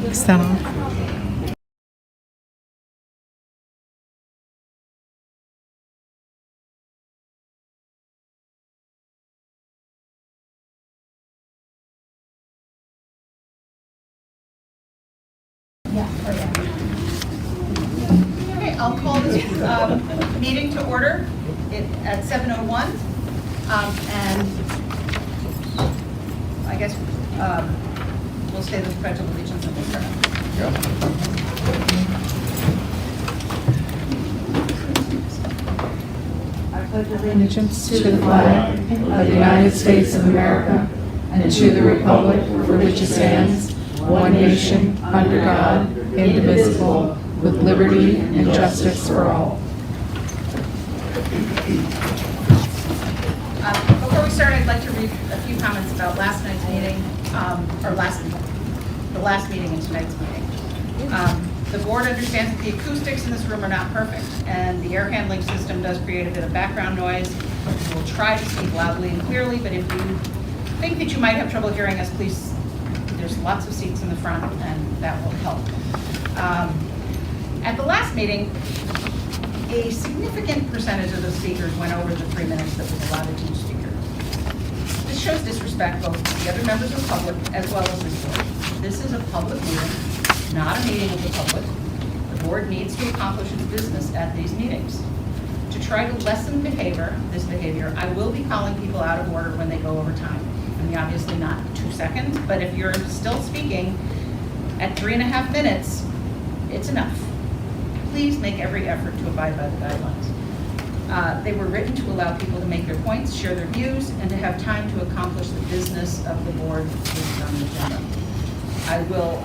Is that on? Okay, I'll call this meeting to order at 7:01. And I guess we'll say the pledge of allegiance and we'll start. I pledge allegiance to the flag of the United States of America and to the republic for which it stands, one nation, under God, indivisible, with liberty and justice for all. Before we start, I'd like to read a few comments about last night's meeting, the last meeting and tonight's meeting. The board understands that the acoustics in this room are not perfect, and the air handling system does create a bit of background noise. We'll try to speak loudly and clearly, but if you think that you might have trouble hearing us, please, there's lots of seats in the front, and that will help. At the last meeting, a significant percentage of the speakers went over the 3 minutes that was allotted to each speaker. This shows disrespect both to the other members of the public as well as this board. This is a public meeting, not a meeting of the public. The board needs to accomplish its business at these meetings. To try to lessen this behavior, I will be calling people out of order when they go over time. I mean, obviously not 2 seconds, but if you're still speaking at 3.5 minutes, it's enough. Please make every effort to abide by the guidelines. They were written to allow people to make their points, share their views, and to have time to accomplish the business of the board listed on the agenda. I will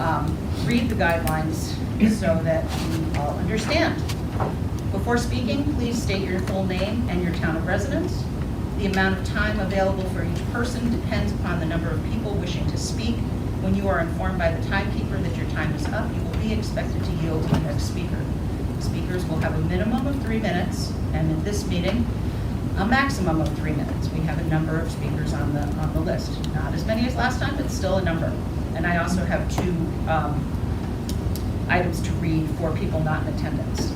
read the guidelines so that you all understand. Before speaking, please state your full name and your town of residence. The amount of time available for each person depends upon the number of people wishing to speak. When you are informed by the timekeeper that your time is up, you will be expected to yield to the next speaker. Speakers will have a minimum of 3 minutes, and in this meeting, a maximum of 3 minutes. We have a number of speakers on the list. Not as many as last time, but still a number. And I also have 2 items to read for people not in attendance.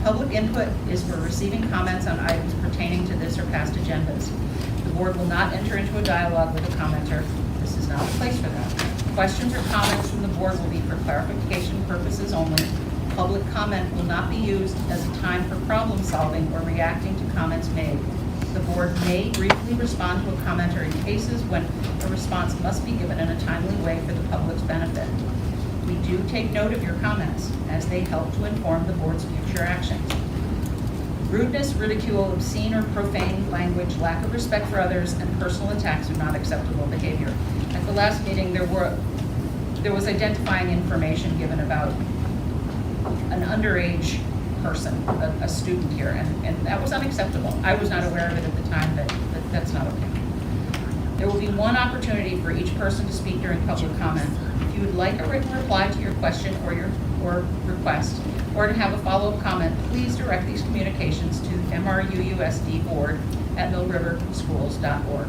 Public input is for receiving comments on items pertaining to this or past agendas. The board will not enter into a dialogue with a commenter. This is not the place for that. Questions or comments from the board will be for clarification purposes only. Public comment will not be used as a time for problem solving or reacting to comments made. The board may briefly respond to a commenter in cases when a response must be given in a timely way for the public's benefit. We do take note of your comments as they help to inform the board's future actions. Rudeness, ridicule, obscene or profane language, lack of respect for others, and personal attacks are not acceptable behavior. At the last meeting, there was identifying information given about an underage person, a student here, and that was unacceptable. I was not aware of it at the time, but that's not okay. There will be 1 opportunity for each person to speak during public comment. If you would like a written reply to your question or request, or to have a follow-up comment, please direct these communications to MRUUSD board at millriverschools.org.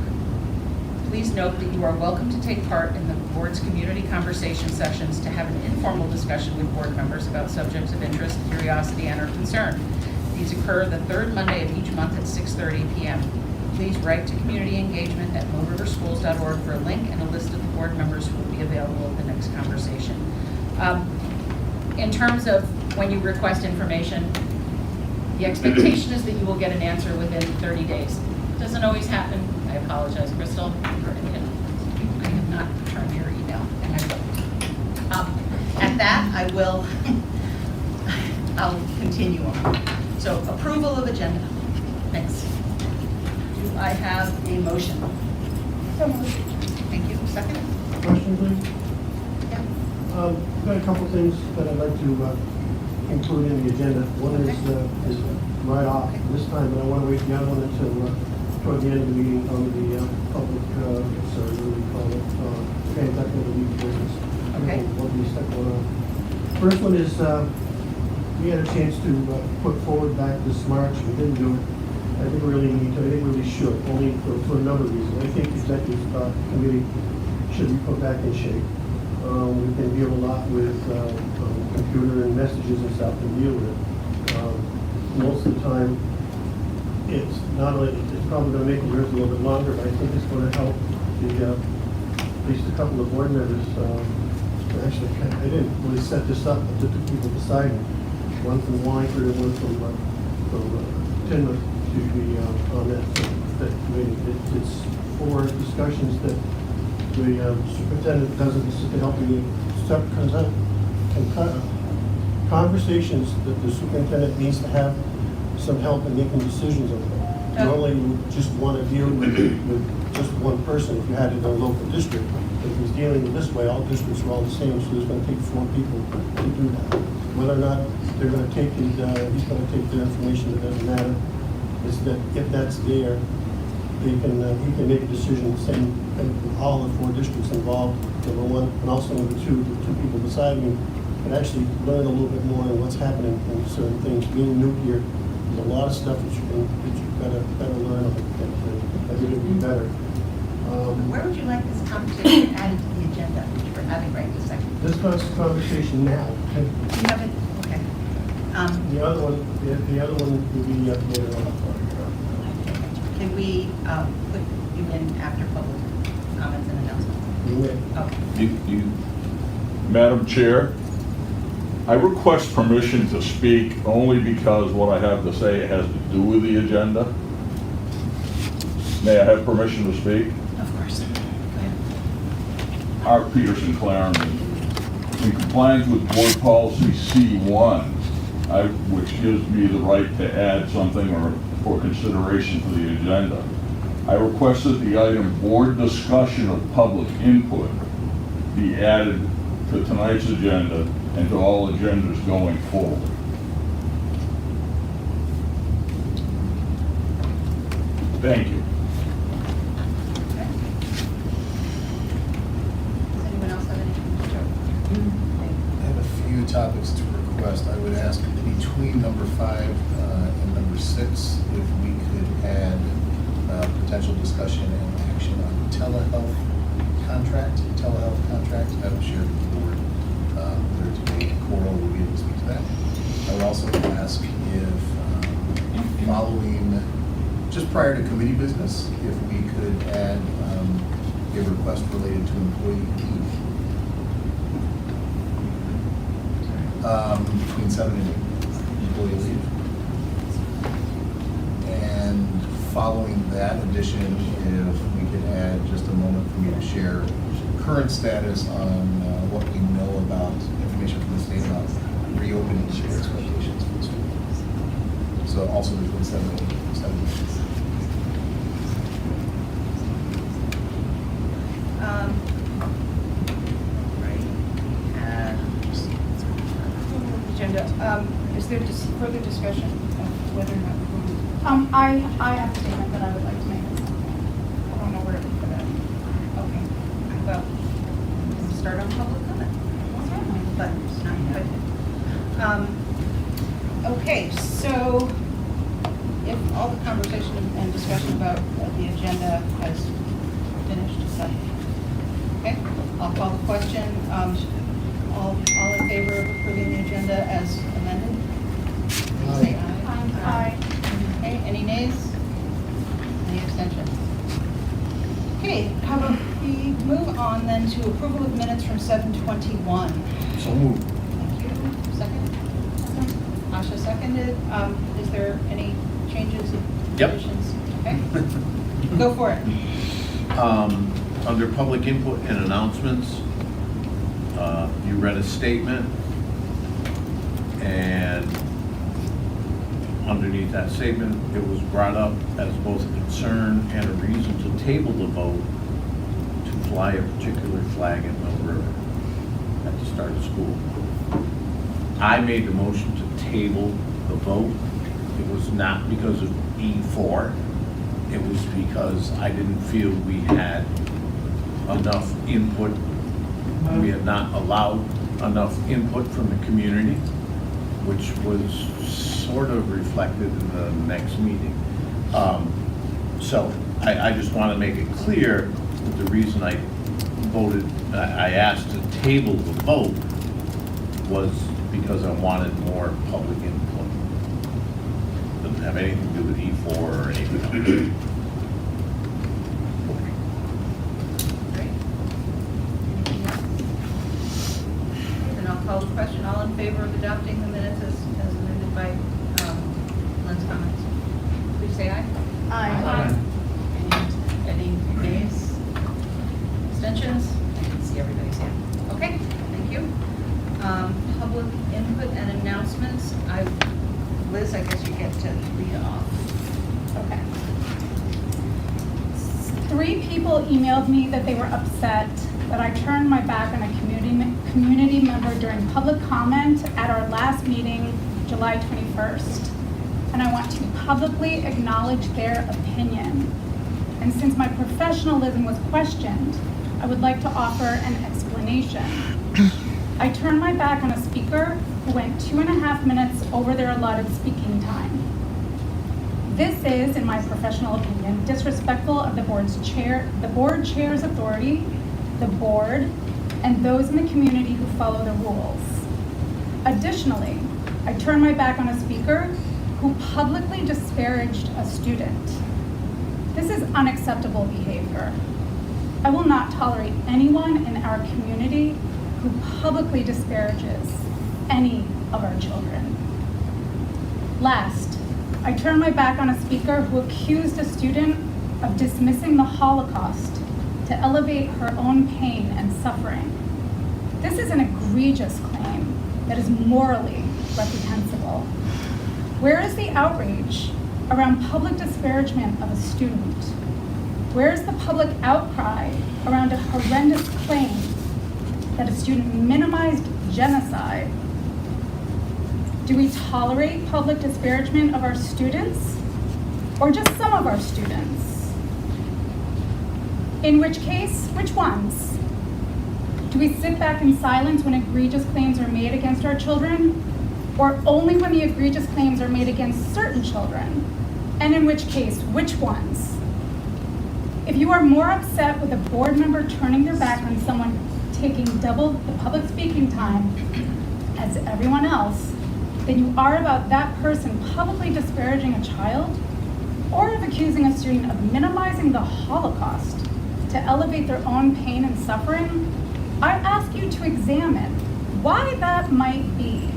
Please note that you are welcome to take part in the board's community conversation sessions to have an informal discussion with board members about subjects of interest, curiosity, and or concern. These occur the 3rd Monday of each month at 6:30 p.m. Please write to community engagement at millriverschools.org for a link and a list of the board members who will be available at the next conversation. In terms of when you request information, the expectation is that you will get an answer within 30 days. It doesn't always happen. I apologize, Crystal. I have not returned your email, and I will. At that, I'll continue on. So, approval of agenda. Next. Do I have a motion? Thank you. Second? Question, please? Yeah. I've got a couple things that I'd like to include in the agenda. One is right off this time, but I want to wait the other one until toward the end of the meeting on the public, what do we call it, transacting the legal business. Okay. What we stuck on. First one is we had a chance to put forward back this March. We didn't do it. I didn't really need to. I didn't really should, only for a number of reasons. I think the executive committee should be put back in shape. We can deal a lot with computer and messages and stuff to deal with. Most of the time, it's not only, it's probably going to make yours a little bit longer, but I think it's going to help the, at least a couple of board members. Actually, I didn't really set this up, but the two people beside me, one from Wallingford and one from Tinmouth, to be on that committee. It's for discussions that the superintendent doesn't help you conversations that the superintendent needs to have some help in making decisions on. Normally, you would just want to deal with just one person if you had it in a local district. But if he's dealing with this way, all districts are all the same, so there's going to take 4 people to do that. Whether or not they're going to take he's going to take their information, it doesn't matter. It's that if that's there, he can make a decision, saying all the 4 districts involved, number 1, and also number 2, the 2 people beside me can actually learn a little bit more on what's happening in certain things. Being new here, there's a lot of stuff that you've better learn. I think it would be better. Where would you like this conversation added to the agenda, which we're having right this second? This conversation now. You have it? Okay. The other one would be later on. Can we put you in after public comments and announcements? You may. Okay. Madam Chair, I request permission to speak only because what I have to say has to do with the agenda. May I have permission to speak? Of course. Go ahead. Art Peterson, Clarendon. In compliance with Board Policy C1, which gives me the right to add something or for consideration for the agenda, I request that the item board discussion of public input be added to tonight's agenda and to all agendas going forward. Thank you. Okay. Does anyone else have anything to share? I have a few topics to request. I would ask between number 5 and number 6 if we could add potential discussion and action on telehealth contract. I will share with the board later today. Coral will be able to speak to that. I would also ask if following, just prior to committee business, if we could add a request related to employee leave. Between 7 and 8 employee leave. And following that addition, if we could add just a moment for me to share current status on what we know about information from the state about reopening their expectations for the school. So also between 7 and 8. Agenda. Is there further discussion of whether or not we're going to? I have a statement that I would like to make. I don't know where to put that. Okay. Well, we'll start on public comment. But not good. Okay, so if all the conversation and discussion about the agenda has finished, is that okay? I'll call the question. All in favor of approving the agenda as amended? Please say aye. Aye. Okay, any nays? Any abstentions? Okay, how about we move on then to approval of minutes from 7:21? So moved. Thank you. Second? Asha seconded. Is there any changes, Yep. additions? Okay. Go for it. Under public input and announcements, you read a statement, and underneath that statement, it was brought up as both a concern and a reason to table the vote to fly a particular flag at Mill River at the start of school. I made the motion to table the vote. It was not because of E4. It was because I didn't feel we had enough input. We had not allowed enough input from the community, which was sort of reflected in the next meeting. So I just want to make it clear that the reason I voted, I asked to table the vote was because I wanted more public input. Doesn't have anything to do with E4 or anything else. Great. Anything else? Okay, then I'll call the question. All in favor of adopting the minutes as amended by Lynn's comments? Please say aye. Aye. Any nays? Abstentions? I can see everybody's hand. Okay, thank you. Public input and announcements. Liz, I guess you get to lead off. Okay. 3 people emailed me that they were upset that I turned my back on a community member during public comment at our last meeting, July 21st. And I want to publicly acknowledge their opinion. And since my professionalism was questioned, I would like to offer an explanation. I turned my back on a speaker who went 2.5 minutes over their allotted speaking time. This is, in my professional opinion, disrespectful of the board chair's authority, the board, and those in the community who follow the rules. Additionally, I turned my back on a speaker who publicly disparaged a student. This is unacceptable behavior. I will not tolerate anyone in our community who publicly disparages any of our children. Last, I turned my back on a speaker who accused a student of dismissing the Holocaust to elevate her own pain and suffering. This is an egregious claim that is morally reprehensible. Where is the outrage around public disparagement of a student? Where is the public outcry around a horrendous claim that a student minimized genocide? Do we tolerate public disparagement of our students, or just some of our students? In which case, which ones? Do we sit back in silence when egregious claims are made against our children, or only when the egregious claims are made against certain children? And in which case, which ones? If you are more upset with a board member turning their back on someone taking double the public speaking time as everyone else than you are about that person publicly disparaging a child, or of accusing a student of minimizing the Holocaust to elevate their own pain and suffering, I ask you to examine why that might be.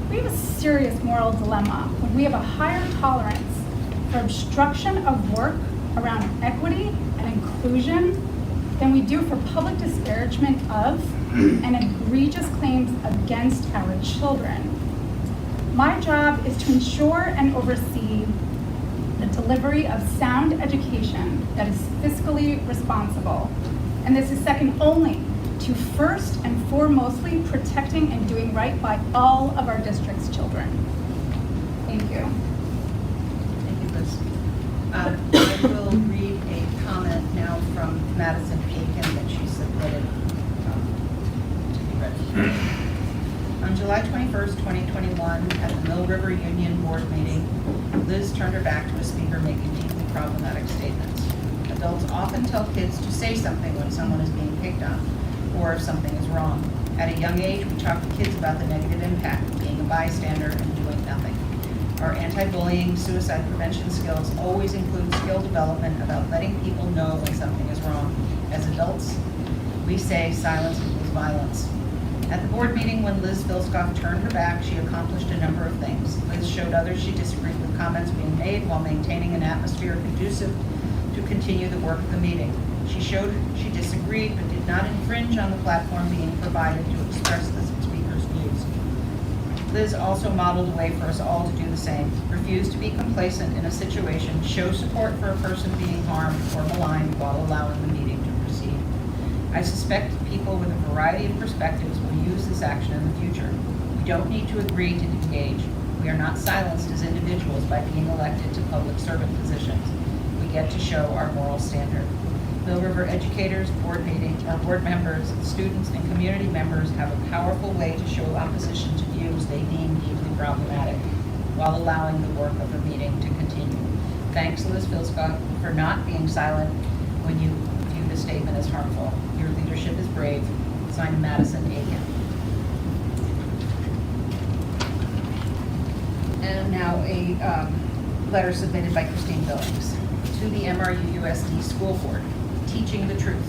We have a serious moral dilemma when we have a higher tolerance for obstruction of work around equity and inclusion than we do for public disparagement of and egregious claims against our children. My job is to ensure and oversee the delivery of sound education that is fiscally responsible. And this is second only to first and foremostly protecting and doing right by all of our district's children. Thank you. Thank you, Liz. I will read a comment now from Madison Aiken that she submitted to be read. On July 21st, 2021, at the Mill River Union Board meeting, Liz turned her back to a speaker making deeply problematic statements. Adults often tell kids to say something when someone is being picked on, or if something is wrong. At a young age, we talk to kids about the negative impact of being a bystander and doing nothing. Our anti-bullying, suicide prevention skills always include skill development about letting people know when something is wrong. As adults, we say silence equals violence. At the board meeting, when Liz Vilskoff turned her back, she accomplished a number of things. Liz showed others she disagreed with comments being made while maintaining an atmosphere conducive to continue the work of the meeting. She showed she disagreed but did not infringe on the platform being provided to express the speaker's views. Liz also modeled a way for us all to do the same. Refuse to be complacent in a situation, show support for a person being harmed or maligned while allowing the meeting to proceed. I suspect people with a variety of perspectives will use this action in the future. We don't need to agree to engage. We are not silenced as individuals by being elected to public servant positions. We get to show our moral standard. Mill River educators, board members, students, and community members have a powerful way to show opposition to views they deem deeply problematic, while allowing the work of the meeting to continue. Thanks, Liz Vilskoff, for not being silent when you view this statement as harmful. Your leadership is brave. Signed, Madison A. Kemp. And now a letter submitted by Christine Billings to the MRUUSD School Board, Teaching the Truth.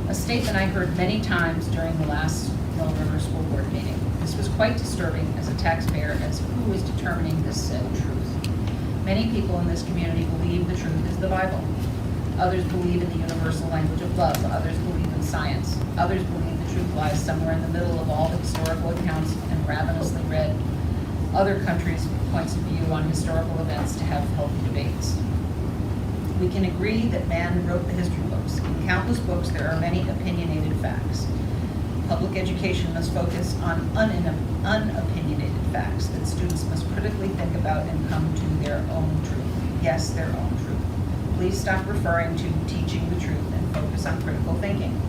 A statement I heard many times during the last Mill River School Board meeting. This was quite disturbing as a taxpayer, as who is determining this said truth. Many people in this community believe the truth is the Bible. Others believe in the universal language of love. Others believe in science. Others believe the truth lies somewhere in the middle of all the historical accounts and ravenously read other countries' points of view on historical events to have healthy debates. We can agree that man wrote the history books. In countless books, there are many opinionated facts. Public education must focus on unopinionated facts that students must critically think about and come to their own truth. Yes, their own truth. Please stop referring to teaching the truth and focus on critical thinking.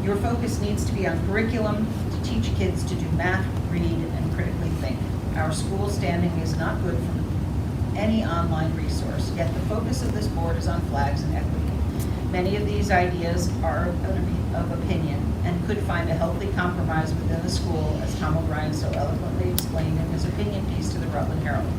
Your focus needs to be on curriculum to teach kids to do math, read, and critically think. Our school standing is not good from any online resource, yet the focus of this board is on flags and equity. Many of these ideas are of opinion and could find a healthy compromise within the school, as Tom O'Brien so eloquently explained in his opinion piece to the Rutland Herald.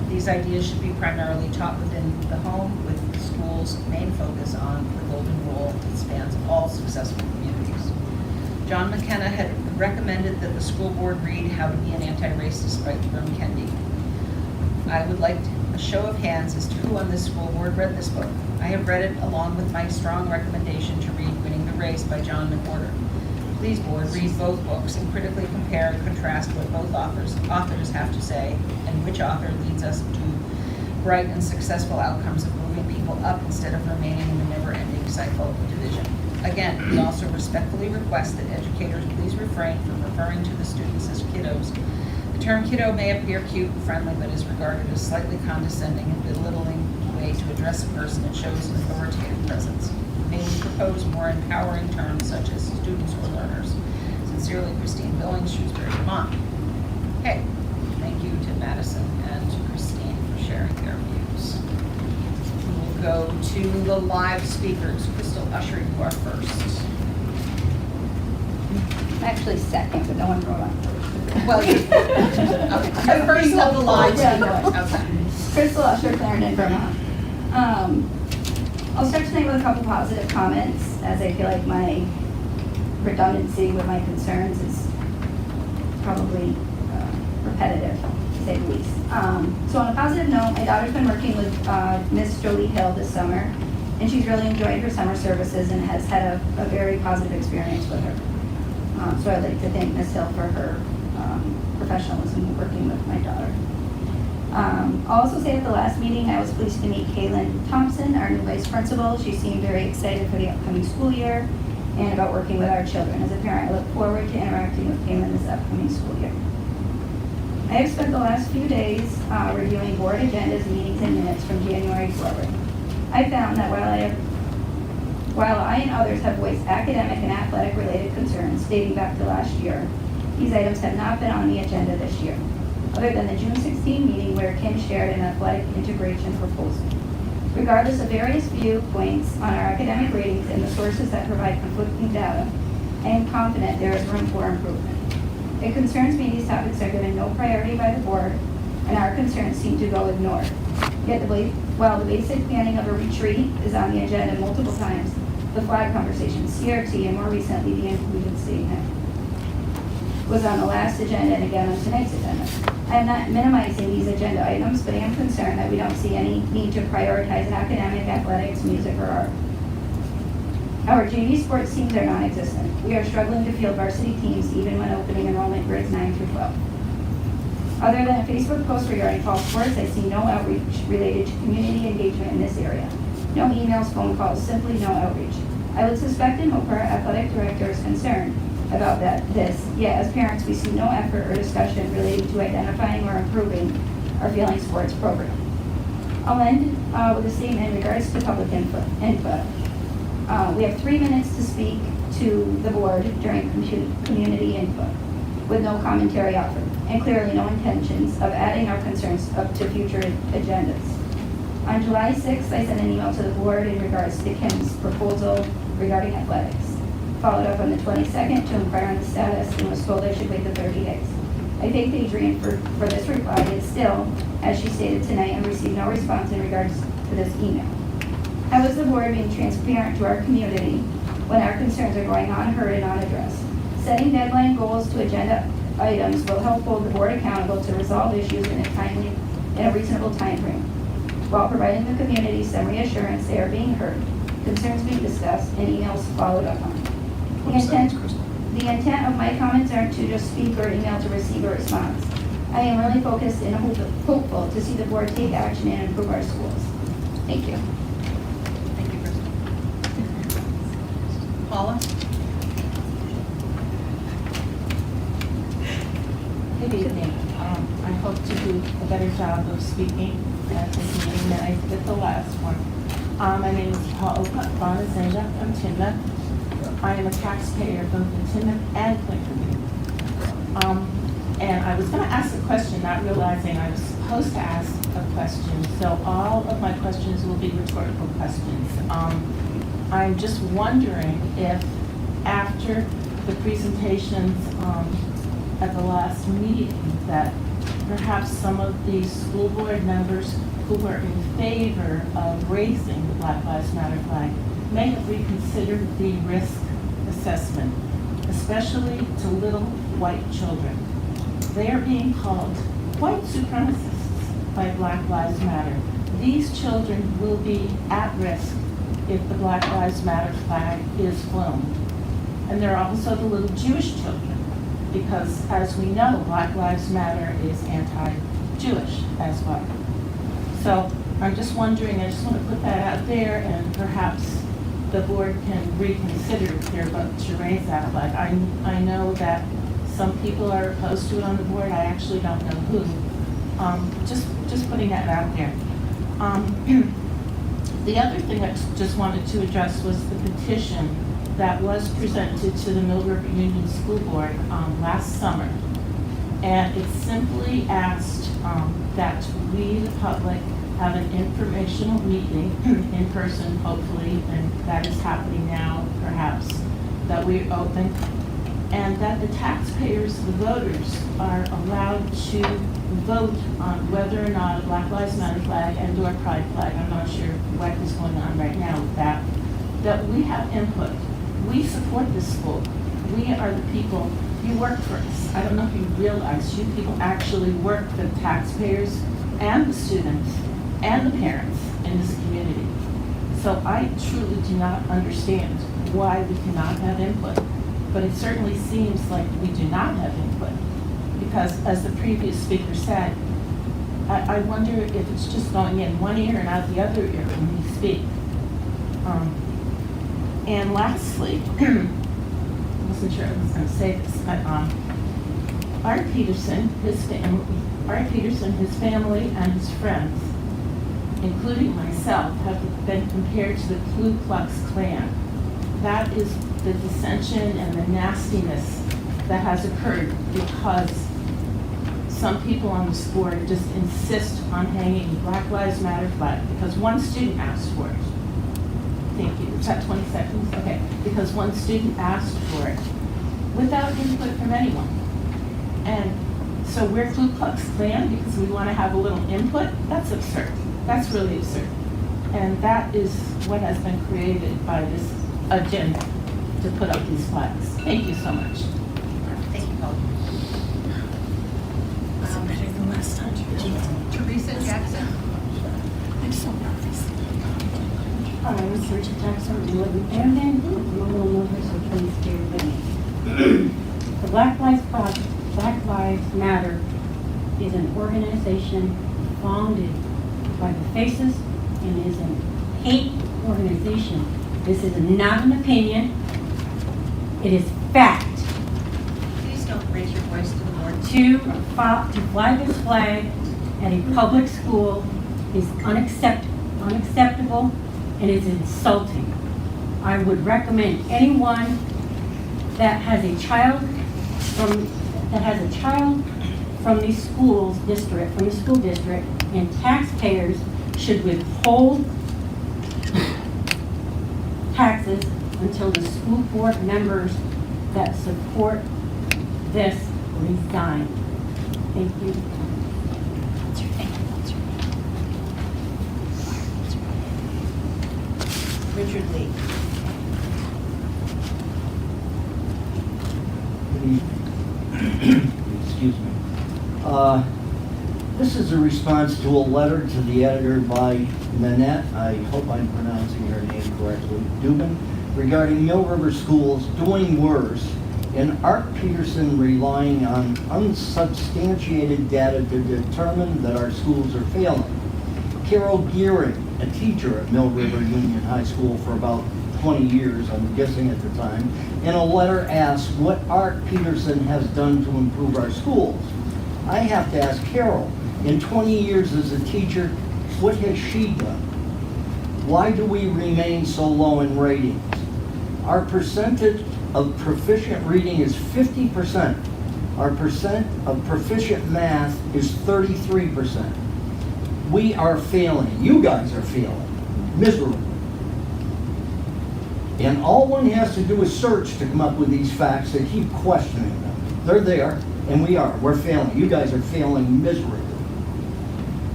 These ideas should be primarily taught within the home, with the school's main focus on the golden rule that spans all successful communities. John McKenna had recommended that the school board read How to Be an Anti-Racist by Ibram Kendi. I would like a show of hands as to who on this school board read this book. I have read it along with my strong recommendation to read Winning the Race by John McWhorter. Please, board, read both books and critically compare and contrast what both authors have to say and which author leads us to bright and successful outcomes of moving people up instead of remaining in the never-ending cycle of division. Again, we also respectfully request that educators please refrain from referring to the students as kiddos. The term kiddo may appear cute and friendly, but is regarded as slightly condescending and belittling way to address a person that shows an authoritative presence. May we propose more empowering terms such as students or learners? Sincerely, Christine Billings, Shrewsbury, Vermont. Okay, thank you to Madison and to Christine for sharing their views. We'll go to the live speakers. Crystal Usher, you are first. I'm actually second, but no one wrote on first. Well, you, okay, you're first of the live speakers. Okay. Crystal Usher, Clarendon, Vermont. I'll start tonight with a couple positive comments, as I feel like my redundancy with my concerns is probably repetitive, to say the least. So on a positive note, my daughter's been working with Miss Jolie Hill this summer, and she's really enjoyed her summer services and has had a very positive experience with her. So I'd like to thank Miss Hill for her professionalism in working with my daughter. I'll also say at the last meeting, I was pleased to meet Kaylin Thompson, our new vice principal. She seemed very excited for the upcoming school year and about working with our children. As a parent, I look forward to interacting with Kaylin this upcoming school year. I have spent the last few days reviewing board agendas, meetings, and minutes from January forward. I found that while I and others have voiced academic and athletic related concerns dating back to last year, these items have not been on the agenda this year, other than the June 16 meeting where Kim shared an athletic integration proposal. Regardless of various viewpoints on our academic ratings and the sources that provide conflicting data, I am confident there is room for improvement. It concerns me these topics are given no priority by the board, and our concerns seem to go ignored. Yet while the basic planning of a retreat is on the agenda multiple times, the flag conversation, CRT, and more recently the inclusion statement was on the last agenda and again on tonight's agenda. I am not minimizing these agenda items, but I am concerned that we don't see any need to prioritize academic, athletics, music, or art. Our JV sports teams are non-existent. We are struggling to field varsity teams even when opening enrollment grades 9 through 12. Other than a Facebook post regarding fall sports, I see no outreach related to community engagement in this area. No emails, phone calls, simply no outreach. I would suspect and hope our athletic director is concerned about this, yet as parents we see no effort or discussion relating to identifying or improving our Feeling Sports program. I'll end with a statement in regards to public input. We have 3 minutes to speak to the board during community input, with no commentary offered, and clearly no intentions of adding our concerns up to future agendas. On July 6th, I sent an email to the board in regards to Kim's proposal regarding athletics. Followed up on the 22nd to inquire on the status and was told I should wait the 30 days. I thanked Adrian for this reply, and still, as she stated tonight, I received no response in regards to this email. How is the board being transparent to our community when our concerns are going unheard and unaddressed? Setting deadline goals to agenda items will help hold the board accountable to resolve issues in a reasonable time frame, while providing the community some reassurance they are being heard, concerns being discussed, and emails followed up on. The intent of my comments aren't to just speak or email to receive a response. I am really focused and hopeful to see the board take action and improve our schools. Thank you. Thank you, Crystal. Paula? Good evening. I hope to do a better job of speaking at this meeting than I did the last one. My name is Paula Bonazenda from Timoth. I am a taxpayer both in Timoth and Quincy. And I was going to ask a question, not realizing I was supposed to ask a question. So all of my questions will be rhetorical questions. I'm just wondering if after the presentations at the last meeting that perhaps some of the school board members who were in favor of raising the Black Lives Matter flag may have reconsidered the risk assessment, especially to little white children. They are being called white supremacists by Black Lives Matter. These children will be at risk if the Black Lives Matter flag is flown. And there are also the little Jewish children, because as we know, Black Lives Matter is anti-Jewish as well. So I'm just wondering, I just want to put that out there, and perhaps the board can reconsider their vote to raise that flag. I know that some people are opposed to it on the board. I actually don't know who. Just putting that out there. The other thing I just wanted to address was the petition that was presented to the Mill River Union School Board last summer. And it simply asked that we, the public, have an informational meeting in person, hopefully, and that is happening now, perhaps, that we're open, and that the taxpayers, the voters, are allowed to vote on whether or not a Black Lives Matter flag and or Pride flag, I'm not sure what is going on right now with that we have input. We support this school. We are the people, you work for us. I don't know if you realize, you people actually work for the taxpayers and the students and the parents in this community. So I truly do not understand why we cannot have input, but it certainly seems like we do not have input, because as the previous speaker said, I wonder if it's just going in one ear and out the other ear when we speak. And lastly, I wasn't sure I was going to say this, but Art Peterson, his family, and his friends, including myself, have been compared to the Ku Klux Klan. That is the dissension and the nastiness that has occurred because some people on this board just insist on hanging the Black Lives Matter flag because one student asked for it. Thank you. Is that 20 seconds? Okay. Because one student asked for it without input from anyone. And so we're Ku Klux Klan because we want to have a little input? That's absurd. That's really absurd. And that is what has been created by this agenda to put up these flags. Thank you so much. Thank you, Paula. Teresa Jackson? I'm so nervous. I'm Richard Jackson, 11 Fairman, Global Members of Twin Spirit Living. The Black Lives Matter is an organization founded by the faces and is a hate organization. This is not an opinion. It is fact. Please don't raise your voice to the board. To fly this flag at a public school is unacceptable and is insulting. I would recommend anyone that has a child from the school district, and taxpayers should withhold taxes until the school board members that support this resign. Thank you. Richard Lee. Excuse me. This is a response to a letter to the editor by Nanette, I hope I'm pronouncing her name correctly, Dubin, regarding Mill River Schools doing worse and Art Peterson relying on unsubstantiated data to determine that our schools are failing. Carol Gearing, a teacher at Mill River Union High School for about 20 years, I'm guessing at the time, in a letter asks what Art Peterson has done to improve our schools. I have to ask Carol, in 20 years as a teacher, what has she done? Why do we remain so low in ratings? Our percentage of proficient reading is 50%. Our percent of proficient math is 33%. We are failing. You guys are failing miserably. And all one has to do is search to come up with these facts and keep questioning them. They're there, and we are. We're failing. You guys are failing miserably.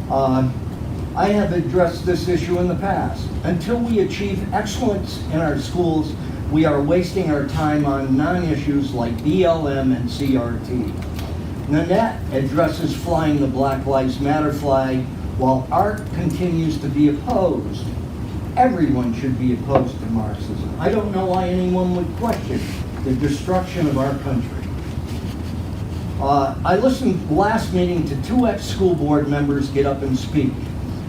I have addressed this issue in the past. Until we achieve excellence in our schools, we are wasting our time on non-issues like BLM and CRT. Nanette addresses flying the Black Lives Matter flag, while Art continues to be opposed. Everyone should be opposed to Marxism. I don't know why anyone would question the destruction of our country. I listened last meeting to two ex-school board members get up and speak.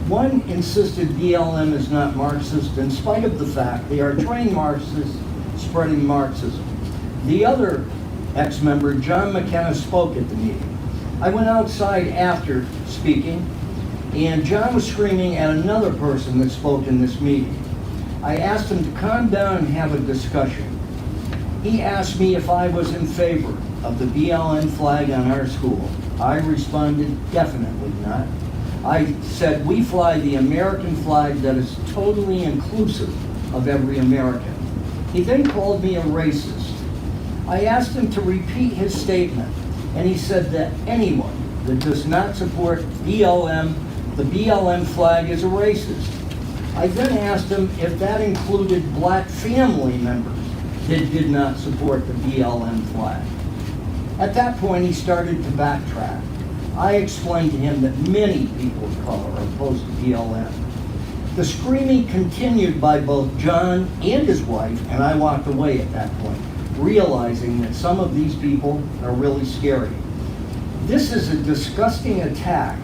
One insisted BLM is not Marxist in spite of the fact they are trained Marxists spreading Marxism. The other ex-member, John McKenna, spoke at the meeting. I went outside after speaking, and John was screaming at another person that spoke in this meeting. I asked him to calm down and have a discussion. He asked me if I was in favor of the BLM flag on our school. I responded, definitely not. I said, we fly the American flag that is totally inclusive of every American. He then called me a racist. I asked him to repeat his statement, and he said that anyone that does not support BLM, the BLM flag, is a racist. I then asked him if that included black family members that did not support the BLM flag. At that point, he started to backtrack. I explained to him that many people of color are opposed to BLM. The screaming continued by both John and his wife, and I walked away at that point, realizing that some of these people are really scary. This is a disgusting attack.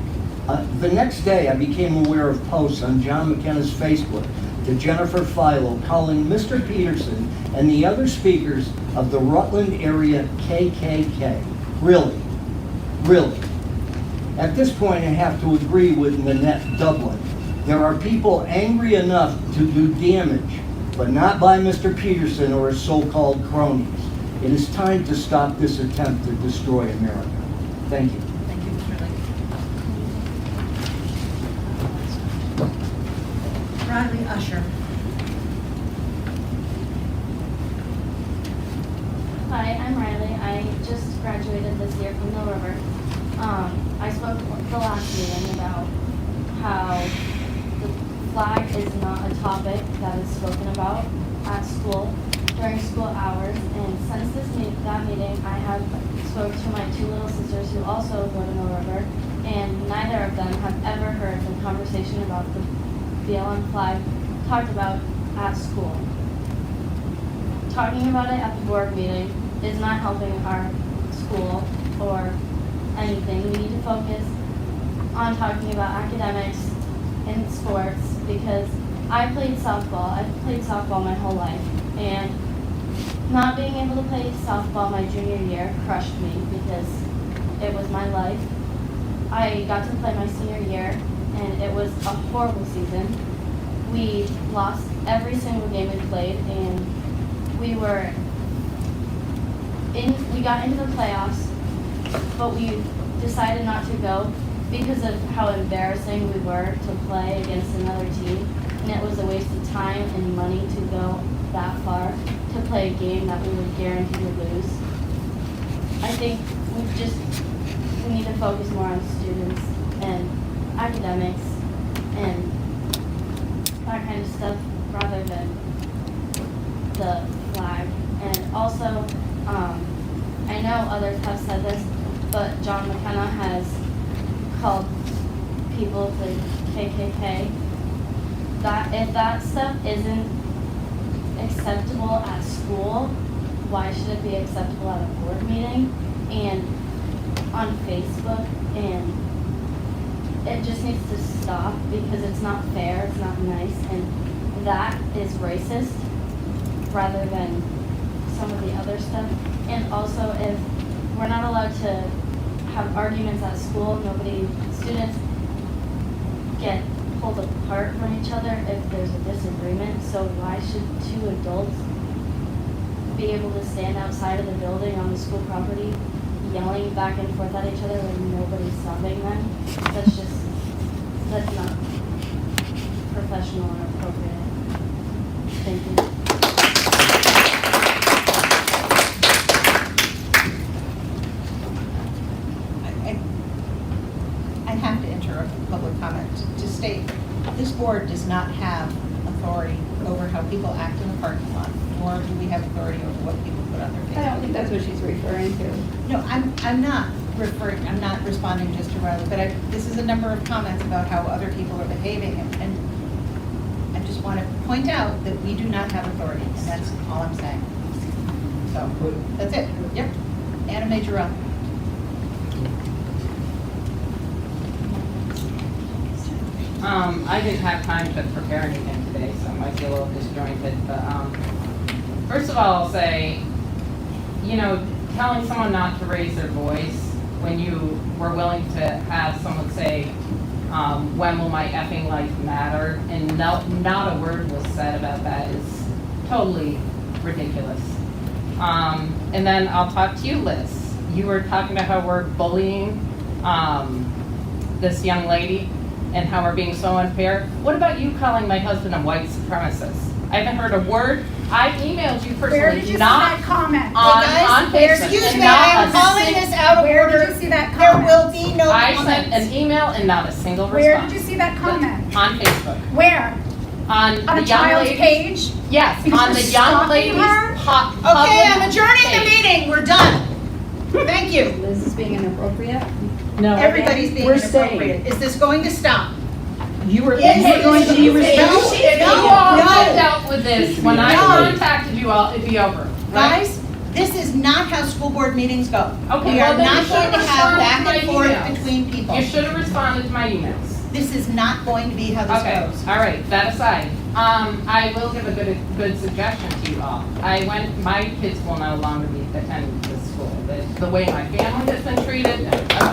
The next day, I became aware of posts on John McKenna's Facebook to Jennifer Philo calling Mr. Peterson and the other speakers of the Rutland area KKK. Really? Really? At this point, I have to agree with Nanette Dublin. There are people angry enough to do damage, but not by Mr. Peterson or his so-called cronies. It is time to stop this attempt to destroy America. Thank you. Thank you, Mr. Lee. Riley Usher. Hi, I'm Riley. I just graduated this year from Mill River. I spoke the last meeting about how the flag is not a topic that is spoken about at school during school hours. And since that meeting, I have spoke to my two little sisters who also go to Mill River, and neither of them have ever heard the conversation about the BLM flag talked about at school. Talking about it at the board meeting is not helping our school or anything. We need to focus on talking about academics and sports, because I played softball. I've played softball my whole life, and not being able to play softball my junior year crushed me because it was my life. I got to play my senior year, and it was a horrible season. We lost every single game we played, and we got into the playoffs, but we decided not to go because of how embarrassing we were to play against another team. And it was a waste of time and money to go that far to play a game that we were guaranteed to lose. I think we need to focus more on students and academics and that kind of stuff rather than the flag. And also, I know others have said this, but John McKenna has called people the KKK. That if that stuff isn't acceptable at school, why should it be acceptable at a board meeting and on Facebook? And it just needs to stop because it's not fair, it's not nice, and that is racist rather than some of the other stuff. And also, if we're not allowed to have arguments at school, students get pulled apart from each other if there's a disagreement. So why should two adults be able to stand outside of the building on the school property yelling back and forth at each other when nobody's stopping them? That's not professional and appropriate. Thank you. I have to interrupt public comment to state, this board does not have authority over how people act in the parking lot, nor do we have authority over what people put on their Facebook. I don't think that's what she's referring to. No, I'm not responding just to Riley, but this is a number of comments about how other people are behaving, and I just want to point out that we do not have authority, and that's all I'm saying. So, that's it. Yep. Anna Majorelle. I didn't have time to prepare anything today, so I might be a little disjointed, but first of all, I'll say, telling someone not to raise their voice when you were willing to have someone say, when will my effing life matter, and not a word was said about that is totally ridiculous. And then I'll talk to you, Liz. You were talking about how we're bullying this young lady and how we're being so unfair. What about you calling my husband a white supremacist? I haven't heard a word. I emailed you personally, Where did you see not that comment? on Facebook. Excuse and me, not I am a calling sing- this out of Where order. did you see that There comment? will be no I comments. sent an email and not a single response. Where did you see that comment? On Facebook. Where? On On the a young child's lady's page? Yes, Because on we're the young stalking lady's her? Okay, I'm public adjourning the page. meeting. We're done. Thank you. Liz is being inappropriate. No. Everybody's being We're inappropriate. staying. Is this going to stop? You were Yes, going to be no, respectful. If you No, all no. had dealt with this when I No. contacted you all, it'd be over. Right? Guys, this is not how school board meetings go. Okay, We well, are then you not going to should've have responded back to my and forth emails. between people. You should have responded to my emails. This is not going to be how this Okay, goes. all right, that aside, I will give a good suggestion to you all. My kids will no longer be attending this school. The way my family has been treated,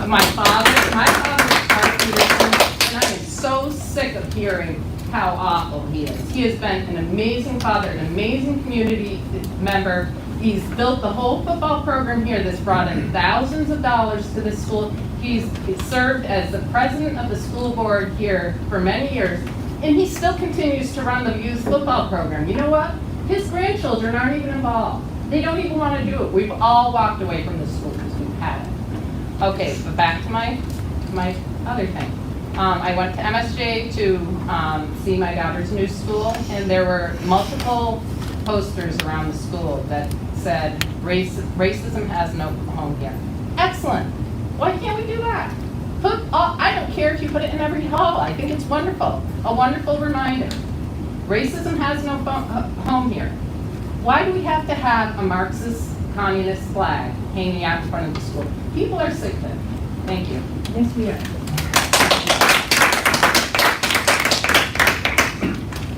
my father is Mark Peterson, and I am so sick of hearing how awful he is. He has been an amazing father, an amazing community member. He's built the whole football program here that's brought in thousands of dollars to this school. He's served as the president of the school board here for many years, and he still continues to run the youth football program. You know what? His grandchildren aren't even involved. They don't even want to do it. We've all walked away from the school because we've had it. Okay, but back to my other thing. I went to MSJ to see my daughter's new school, and there were multiple posters around the school that said, racism has no home here. Excellent. Why can't we do that? I don't care if you put it in every hall. I think it's wonderful. A wonderful reminder. Racism has no home here. Why do we have to have a Marxist, communist flag hanging out in front of the school? People are sick of it. Thank you. Yes, we are.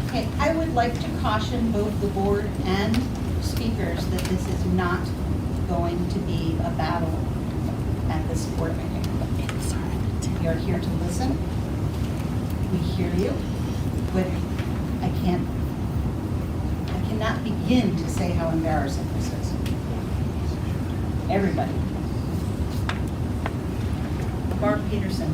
Okay, I would like to caution both the board and speakers that this is not going to be a battle at this board meeting. We are here to listen. We hear you, but I cannot begin to say how embarrassing this is. Everybody. Barb Peterson.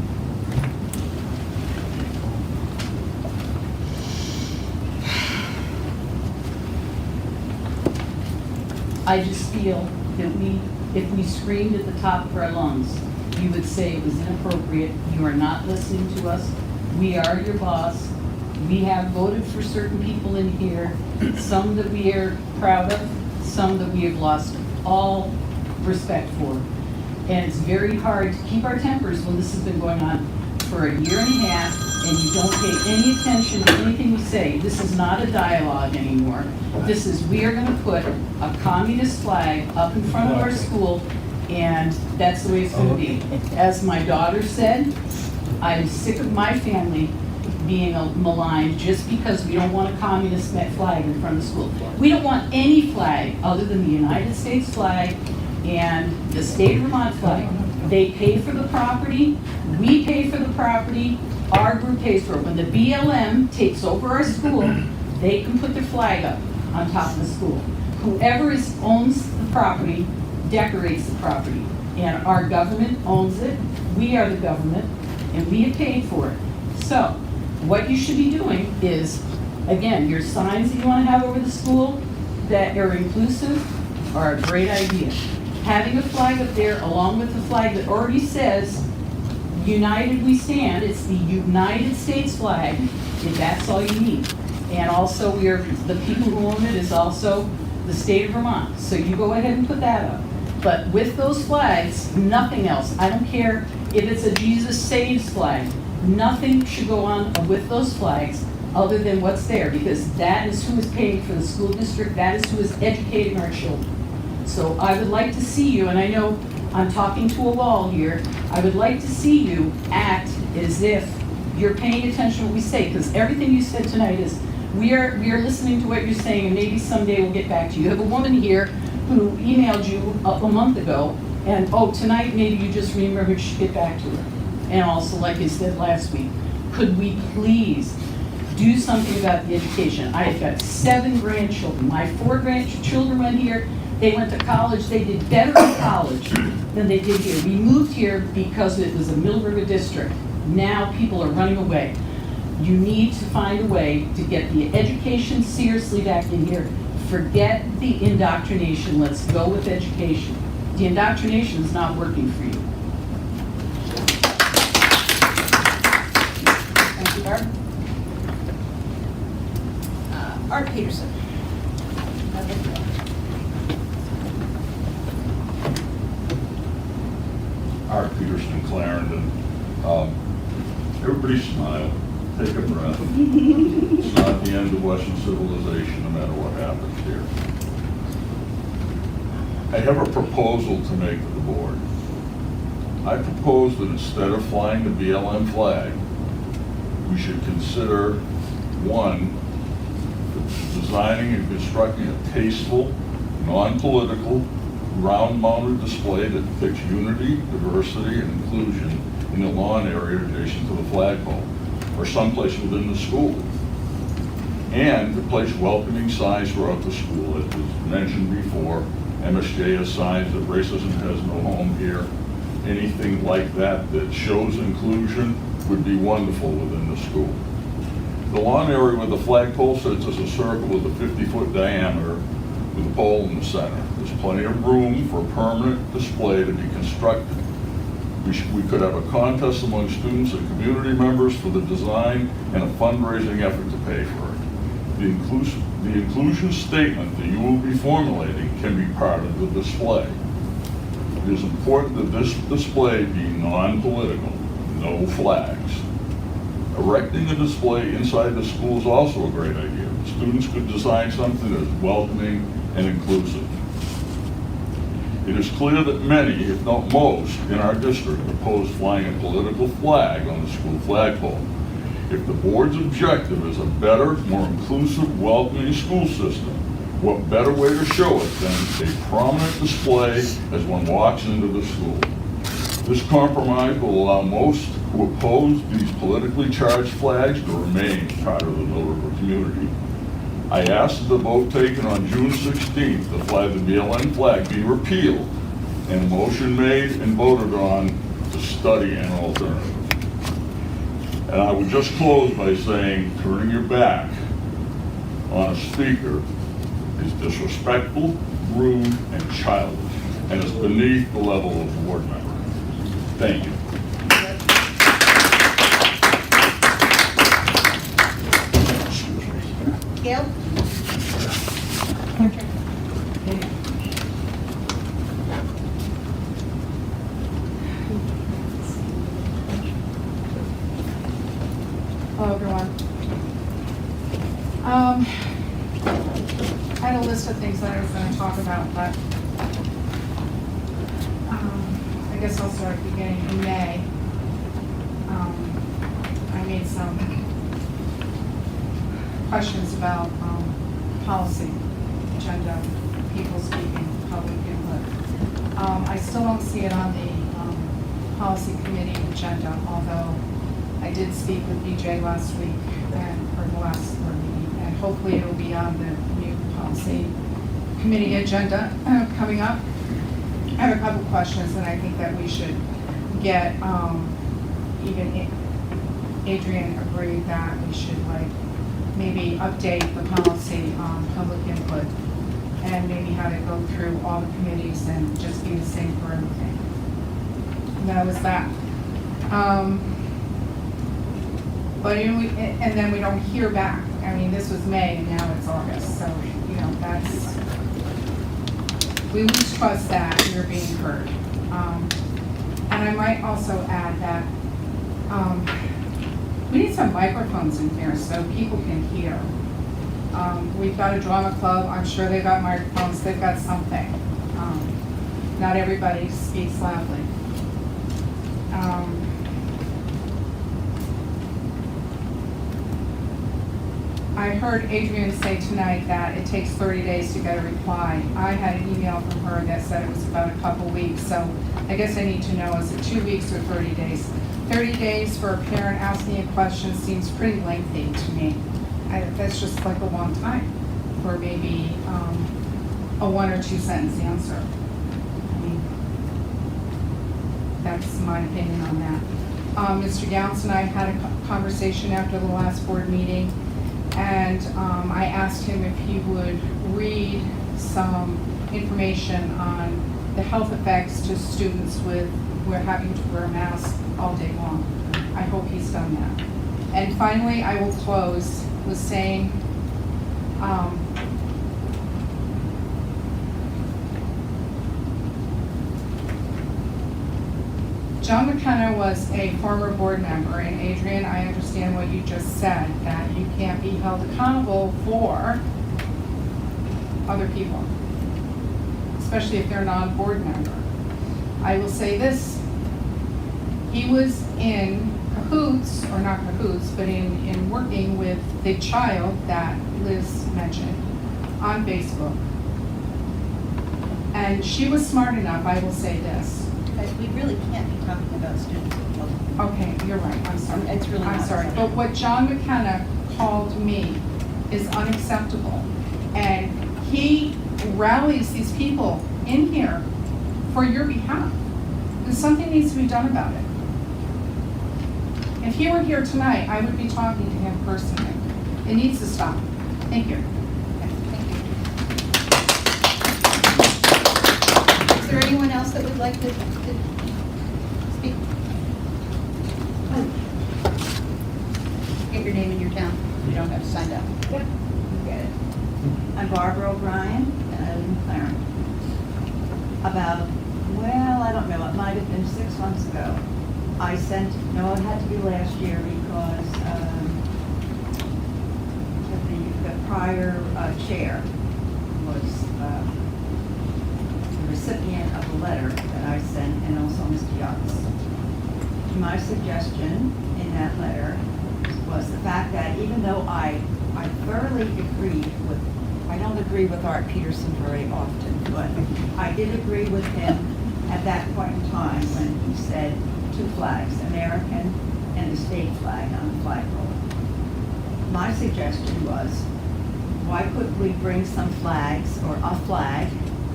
I just feel that if we screamed at the top of our lungs, you would say it was inappropriate, you are not listening to us, we are your boss, we have voted for certain people in here, some that we are proud of, some that we have lost all respect for. And it's very hard to keep our tempers when this has been going on for a year and a half, and you don't pay any attention to anything we say. This is not a dialogue anymore. This is, we are gonna put a communist flag up in front of our school, and that's the way it's gonna be. As my daughter said, I'm sick of my family being maligned just because we don't want a communist flag in front of the school. We don't want any flag other than the United States flag and the state of Vermont flag. They pay for the property, we pay for the property, our group pays for it. When the BLM takes over our school, they can put their flag up on top of the school. Whoever owns the property decorates the property, and our government owns it, we are the government, and we have paid for it. So, what you should be doing is, again, your signs that you want to have over the school that are inclusive are a great idea. Having a flag up there along with the flag that already says, United We Stand, it's the United States flag, if that's all you need. And also, the people who own it is also the state of Vermont. So you go ahead and put that up. But with those flags, nothing else. I don't care if it's a Jesus Saves flag. Nothing should go on with those flags other than what's there, because that is who is paying for the school district, that is who is educating our children. So I would like to see you, and I know I'm talking to a wall here, I would like to see you act as if you're paying attention to what we say, because everything you said tonight is, we are listening to what you're saying, and maybe someday we'll get back to you. You have a woman here who emailed you a month ago, and tonight maybe you just remembered you should get back to her. And also, like I said last week, could we please do something about the education? I've got 7 grandchildren. My 4 grandchildren went here. They went to college. They did better in college than they did here. We moved here because it was a Middle River district. Now people are running away. You need to find a way to get the education seriously back in here. Forget the indoctrination. Let's go with education. The indoctrination is not working for you. Thank you, Barb. Art Peterson. Art Peterson, Clarendon. Everybody smile, take a breath. It's not the end of Western civilization, no matter what happens here. I have a proposal to make to the board. I propose that instead of flying the BLM flag, we should consider, one, designing and constructing a tasteful, non-political, ground-mounted display that depicts unity, diversity, and inclusion in the lawn area adjacent to the flagpole, or someplace within the school. And to place welcoming signs throughout the school, as was mentioned before. MSJ has signs that racism has no home here. Anything like that that shows inclusion would be wonderful within the school. The lawn area where the flagpole sits is a circle with a 50-foot diameter with a pole in the center. There's plenty of room for a permanent display to be constructed. We could have a contest among students and community members for the design and a fundraising effort to pay for it. The inclusion statement that you will be formulating can be part of the display. It is important that this display be non-political, no flags. Erecting a display inside the school is also a great idea. Students could design something that is welcoming and inclusive. It is clear that many, if not most, in our district oppose flying a political flag on the school flagpole. If the board's objective is a better, more inclusive, welcoming school system, what better way to show it than a prominent display as one walks into the school? This compromise will allow most who oppose these politically charged flags to remain part of the Middle River community. I ask that the vote taken on June 16th to fly the BLM flag be repealed and a motion made and voted on to study an alternative. And I would just close by saying turning your back on a speaker is disrespectful, rude, and childish, and is beneath the level of a board member. Thank you. Gail? Hello, everyone. I had a list of things that I was going to talk about, but I guess I'll start beginning in May. I made some questions about policy, agenda, people speaking, public input. I still don't see it on the policy committee agenda, although I did speak with BJ last week or the last board meeting, and hopefully it'll be on the new policy committee agenda coming up. I have a couple questions, and I think that we should get, even Adrian agreed that we should maybe update the policy on public input and maybe have it go through all the committees and just be the same for everything. And that was that. But and then we don't hear back. I mean, this was May and now it's August, so that's, we lose trust that you're being heard. And I might also add that we need some microphones in here so people can hear. We've got a drama club. I'm sure they've got microphones. They've got something. Not everybody speaks loudly. I heard Adrian say tonight that it takes 30 days to get a reply. I had an email from her that said it was about a couple weeks, so I guess I need to know, is it 2 weeks or 30 days? 30 days for a parent asking a question seems pretty lengthy to me. That's just like a long time for maybe a 1 or 2 sentence answer. I mean, that's my opinion on that. Mr. Gowns and I had a conversation after the last board meeting, and I asked him if he would read some information on the health effects to students with who are having to wear masks all day long. I hope he's done that. And finally, I will close with saying, John McKenna was a former board member, and Adrian, I understand what you just said, that you can't be held accountable for other people, especially if they're not a board member. I will say this, he was in cahoots, or not cahoots, but in working with the child that Liz mentioned on Facebook. And she was smart enough, I will say this. Guys, we really can't be talking about students. Okay, you're right, I'm sorry. It's really I'm not sorry, acceptable. but what John McKenna called me is unacceptable. And he rallies these people in here for your behalf. And something needs to be done about it. If he were here tonight, I would be talking to him personally. It needs to stop. Thank you. Is there anyone else that would like to speak? Get your name and your town. You don't have to sign up. Yep, you get it. I'm Barbara O'Brien, and I live in Clarendon. About, well, I don't know, it might have been 6 months ago. I sent, no, it had to be last year because the prior chair was the recipient of a letter that I sent, and also Mr. Yachts. My suggestion in that letter was the fact that even though I thoroughly agreed with, I don't agree with Art Peterson very often, but I did agree with him at that point in time when he said 2 flags, American and the state flag on the flagpole. My suggestion was, why couldn't we bring some flags or a flag,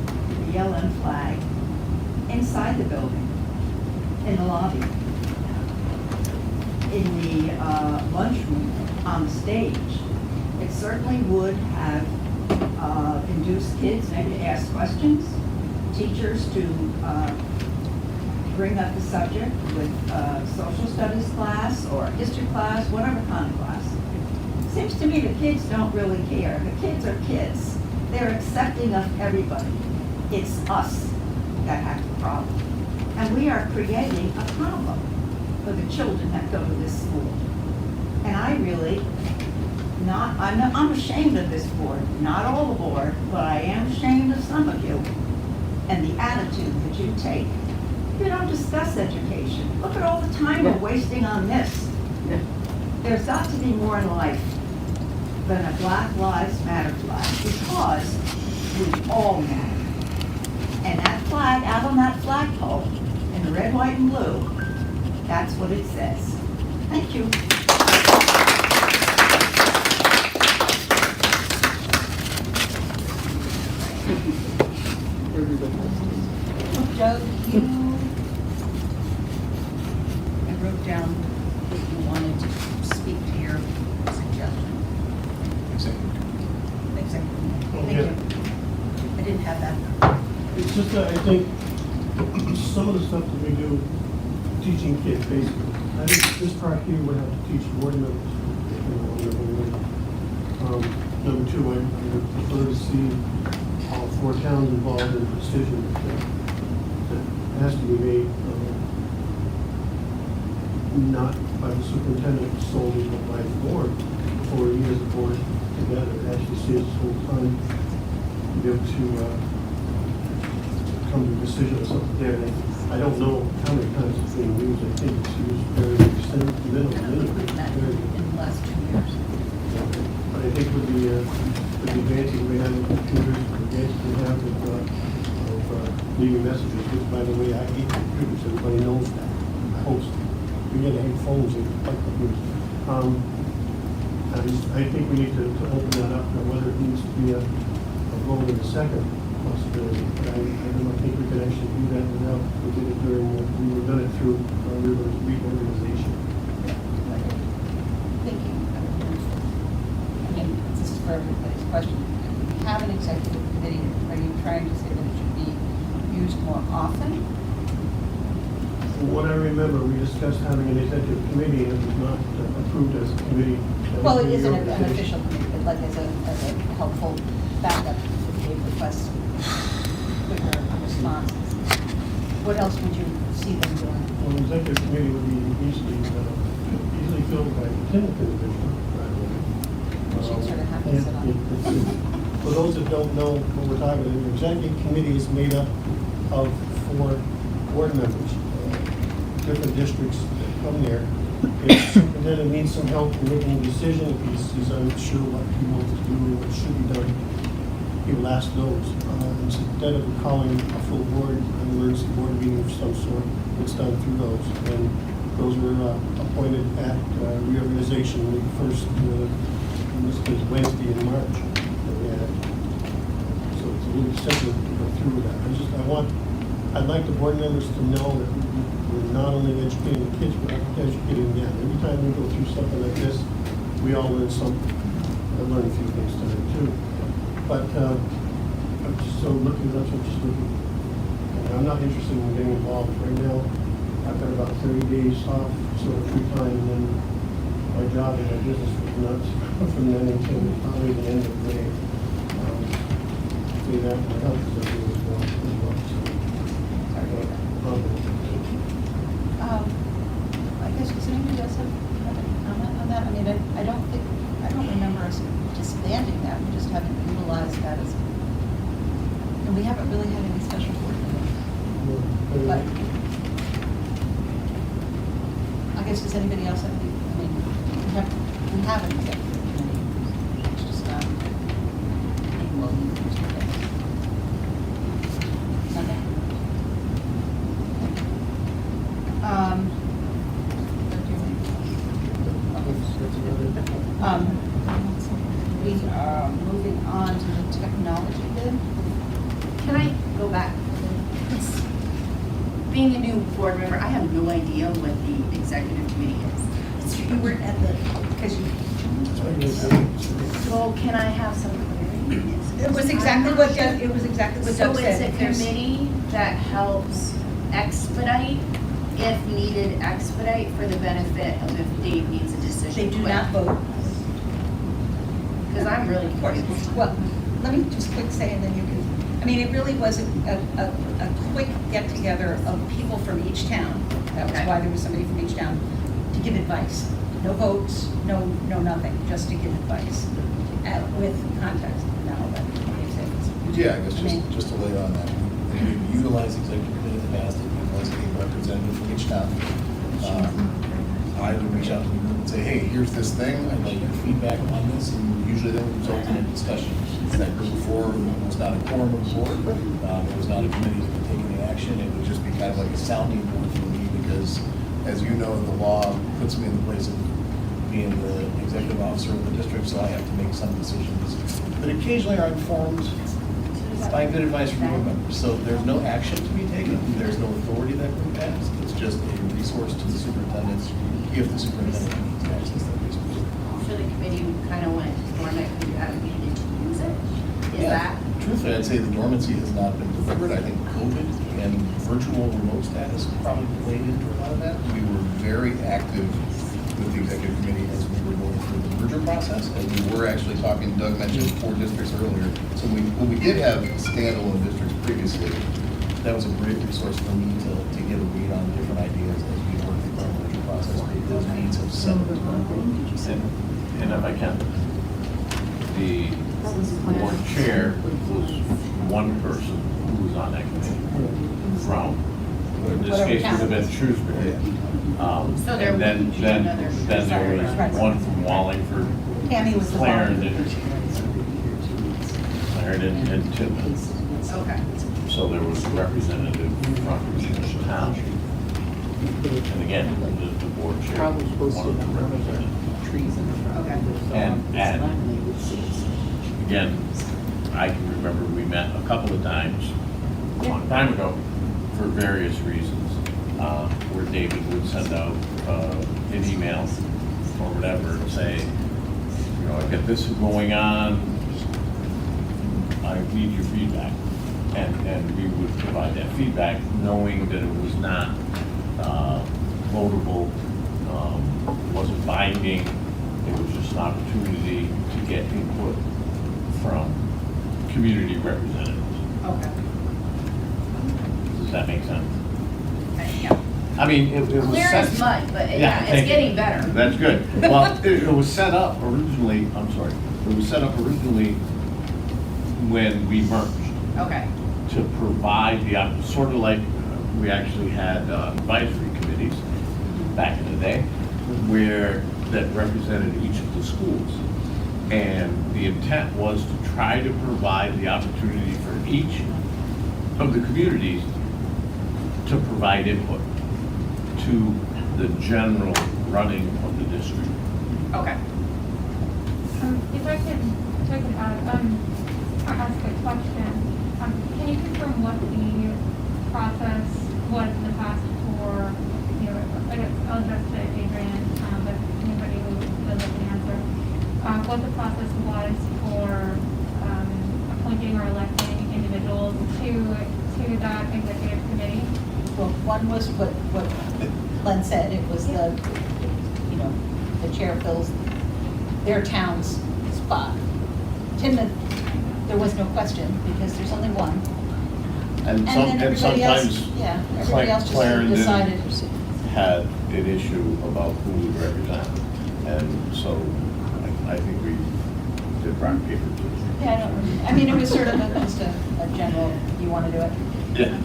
the BLM flag, inside the building, in the lobby, in the lunchroom, on the stage? It certainly would have induce kids maybe to ask questions, teachers to bring up the subject with social studies class or history class, whatever kind of class. Seems to me the kids don't really care. The kids are kids. They're accepting of everybody. It's us that have the problem. And we are creating a problem for the children that go to this school. And I really, I'm ashamed of this board, not all the board, but I am ashamed of some of you and the attitude that you take. You don't discuss education. Look at all the time we're wasting on this. There's got to be more in life than a Black Lives Matter flag, because we all matter. And that flag out on that flagpole in the red, white, and blue, that's what it says. Thank you. Joe, I wrote down that you wanted to speak to your suggestion. Exactly. Thank Yeah. you. I didn't have that. It's just that I think some of the stuff that we do, teaching kids basically, I think this part here would have to teach board members. Number two, I would prefer to see all 4 towns involved in a decision that has to be made, not by the superintendent solely, but by the board, before we as a board together actually see this whole time to be able to come to a decision or something there. And I don't know how many times it's being used. I think it's used very extensively, minimally. In the last 2 years. But I think with the advantage we have with computers, the advantage we have of leaving messages, which by the way, I hate computers, everybody knows that. I host. We get hate phones and like computers. I think we need to open that up, whether it needs to be a vote in the second possibility. But I don't think we could actually do that without, we did it during, we were done it through reorganization. Thinking, again, this is for everybody's question. If you have an executive committee, are you trying to say that it should be used more often? From what I remember, we discussed having an executive committee, and it was not approved as a committee. Well, it isn't an official committee, but like as a helpful backup if we request quicker responses. What else would you see them doing? Well, the executive committee would be easily filled by a lieutenant individual. Should sort of have to sit on. For those that don't know what we're talking about, the executive committee is made up of 4 board members, different districts that come there. If the superintendent needs some help in making a decision, if he's unsure what he wants to do or what should be done, he will ask those. Instead of calling a full board, an emergency board meeting of some sort, it's done through those. And those were appointed at reorganization, the first, in this case, Wednesday in March. That we had. So it's a little simpler to go through that. I'd like the board members to know that we're not only educating the kids, but educating them. Every time we go through something like this, we all learn something. I learned a few things today too. But I'm just so looking, that's what I'm just looking. And I'm not interested in getting involved right now. I've got about 30 days off, sort of free time, and then my job and my business was nuts from then until probably the end of May. See that my health is everywhere as well. I guess, does anybody else have a comment on that? I mean, I don't remember us disbanding that, we just haven't utilized that as, and we haven't really had any special board meetings. But, I guess, does anybody else have, I mean, we have an executive committee, it's just not being well used today. Nothing? We are moving on to the technology bid. Can I go back? Being a new board member, I have no idea what the executive committee is. You weren't at the, because you, so can I have some clarity? It was exactly what Doug, it was exactly what So Doug it's said. a There's- committee that helps expedite, if needed, expedite for the benefit of if Dave needs a decision. They do not vote. Because I'm really curious. Well, let me just quick say, and then you can, I mean, it really was a quick get-together of people from each town. That was Okay. why there was somebody from each town to give advice. No votes, no nothing, just to give advice with context. Now that Dave said it's- Yeah, I guess just to lay on that, we've utilized executive committee in the past, and utilized a representative from each town. I would reach out to them and say, hey, here's this thing, I'd like your feedback on this, and usually that would result in a discussion. That group before was not a quorum of the board, it was not a committee that would take any action, it would just be kind of like a sounding board for me, because as you know, the law puts me in the place of being the executive officer of the district, so I have to make some decisions that occasionally are informed by good advice from board members. So there's no action to be taken, there's no authority that can be passed, it's just a resource to the superintendent if the superintendent needs to access that resource. So the committee kind of went dormant because you haven't needed to use it? Is that? Truthfully, I'd say the dormancy has not been deliberate. I think COVID and virtual remote status probably played into a lot of that. We were very active with the executive committee as we were going through the merger process, and we were actually talking, Doug mentioned 4 districts earlier. So when we did have standalone districts previously, that was a great resource for me to get a read on different ideas as we worked through the merger process. Those needs have settled. And if I can, the board chair was one person who was on that committee from, in this case, would have been Shrewsbury. So there And then, wouldn't be then, another- then there Right. was one from Wallingford, Tammy was the one. Clarendon and Tiverton. Okay. So there was a representative from each town. And again, the board chair was one of the representatives. Okay. And again, I can remember we met a couple of times, a long time ago, for various reasons, where David would send out an email or whatever and say, you know, I've got this going on, I need your feedback. And we would provide that feedback, knowing that it was not votable, wasn't binding, it was just an opportunity to get input from community representatives. Okay. Does that make sense? Yeah. I mean, it was Clear set. as mud, but Yeah, yeah, thank it's you. getting better. That's good. Well, it was set up originally, it was set up originally when we merged, Okay. to provide the, sort of like, we actually had advisory committees back in the day, where, that represented each of the schools. And the intent was to try to provide the opportunity for each of the communities to provide input to the general running of the district. Okay. If I could ask a question. Can you confirm what the process was in the past for, you know, I guess I'll address to Adrian, but anybody who would like to answer, what the process was for appointing or electing individuals to that executive committee? Well, one was what Len said, it was the, you know, the chair fills their town's spot. Timoth, there was no question, because there's only one. And then everybody else, sometimes yeah, everybody else just Clarendon decided. had an issue about who we represent. And so I think we did rock, paper, scissors. Yeah, I don't, I mean, it was sort of just a general, you want to do it? Yeah.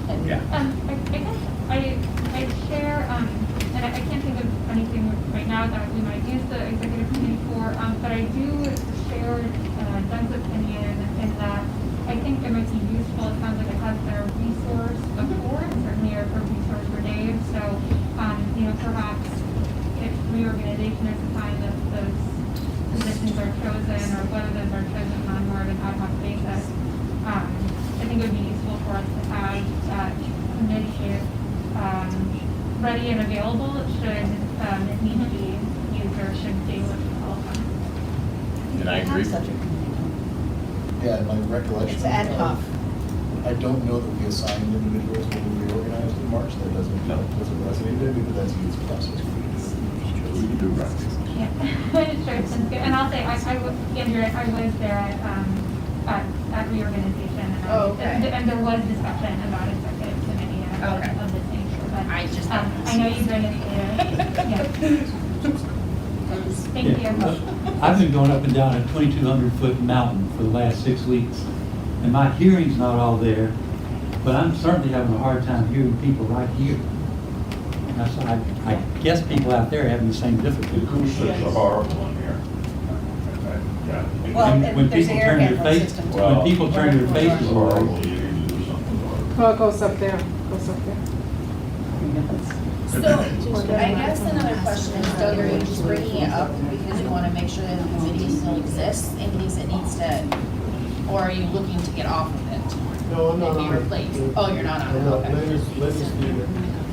And- Yeah. I guess I share, and I can't think of anything right now that we might use the executive committee for, but I do share Doug's opinion in that I think it might be useful. It sounds like it has been a resource before, and certainly a resource for Dave. So, you know, perhaps if reorganization is the time that those positions are chosen, or whether those are chosen on more of an ad hoc basis, I think it would be useful for us to have that committee ready and available should it need to be used or should Dave wish to call upon. And I agree. Have such a committee. Yeah, my recollection. It's ad hoc. I don't know that we assigned individuals when we reorganized in March. That doesn't resonate with me, but that's a good process for you to do. We can do that. Yeah, sure, sounds good. And I'll say, Andrew, I was there at reorganization, Oh, okay. and there was discussion about executive committee and Okay. of this nature, but I just. I know you've been in yeah. Thank you. I've been going up and down a 2,200-foot mountain for the last 6 weeks, and my hearing's not all there, but I'm certainly having a hard time hearing people right here. And that's, I guess people out there are having the same The difficulty. acoustics are horrible in here. Yeah. Well, And and when there's people air turn their handling face, system too. Well, when people turn their faces It's away, horrible, you need to do something about it. Well, it goes up there, So, I guess another question is, Doug, are you just bringing it up because you want to make sure that the committee still exists in case it needs to, or are you looking to get off of it? No, I'm not And be on it. replaced? Oh, you're not on it, I'm not. okay. Let us be the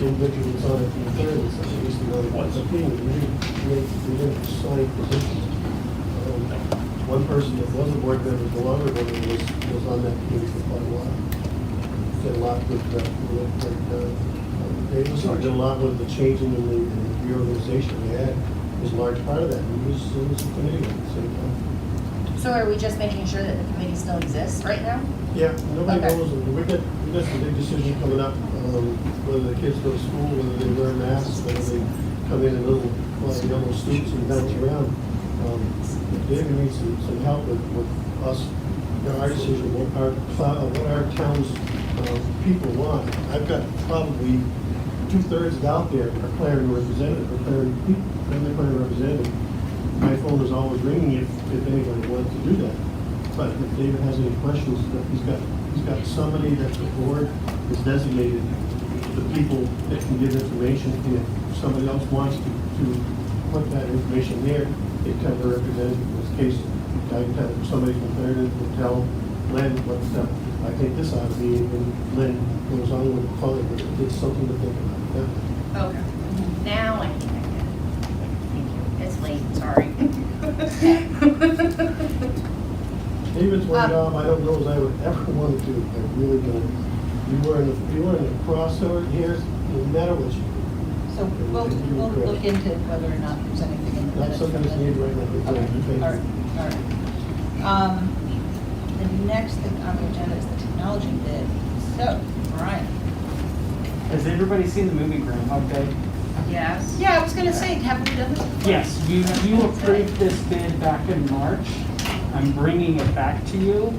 individuals on it from the third, it's at least another opinion. We didn't assign positions. One person that was a board member, the longer one, was on that committee for quite a while. Did a lot with Davis, did a lot with the changing and the reorganization we had, was a large part of that. It was a committee at the same time. So are we just making sure that the committee still exists right now? Yeah, nobody Okay. knows, we got some big decision coming up, whether the kids go to school, whether they wear masks, whether they come in little, like yellow suits and bounce around. David needs some help with us, our decision, what our town's people want. I've got probably 2/3 out there are Clarion representative, or Clarion people, and they're Clarion representative. My phone is always ringing if anybody wanted to do that. But if David has any questions, he's got somebody that the board has designated, the people that can give information. And if somebody else wants to put that information there, they tell the representative. In this case, somebody from Clarendon will tell Len what I think this ought to be, and Len goes on with the phone, but it's something to think about. Yeah. Okay. Now I think I get it. Thank you. It's late, sorry. David's one job I don't know as I would ever want to do. I really don't. You were in the crossover here, no matter what you do. So we'll look into whether or not there's anything in the That's minutes. something that's needed right now. Okay, all right. The next thing on the agenda is the technology bid. So, Brian. Has everybody seen the movie Groundhog Day? Yes. Yeah, I was gonna say, have we done this before? Yes, you approved this bid back in March. I'm bringing it back to you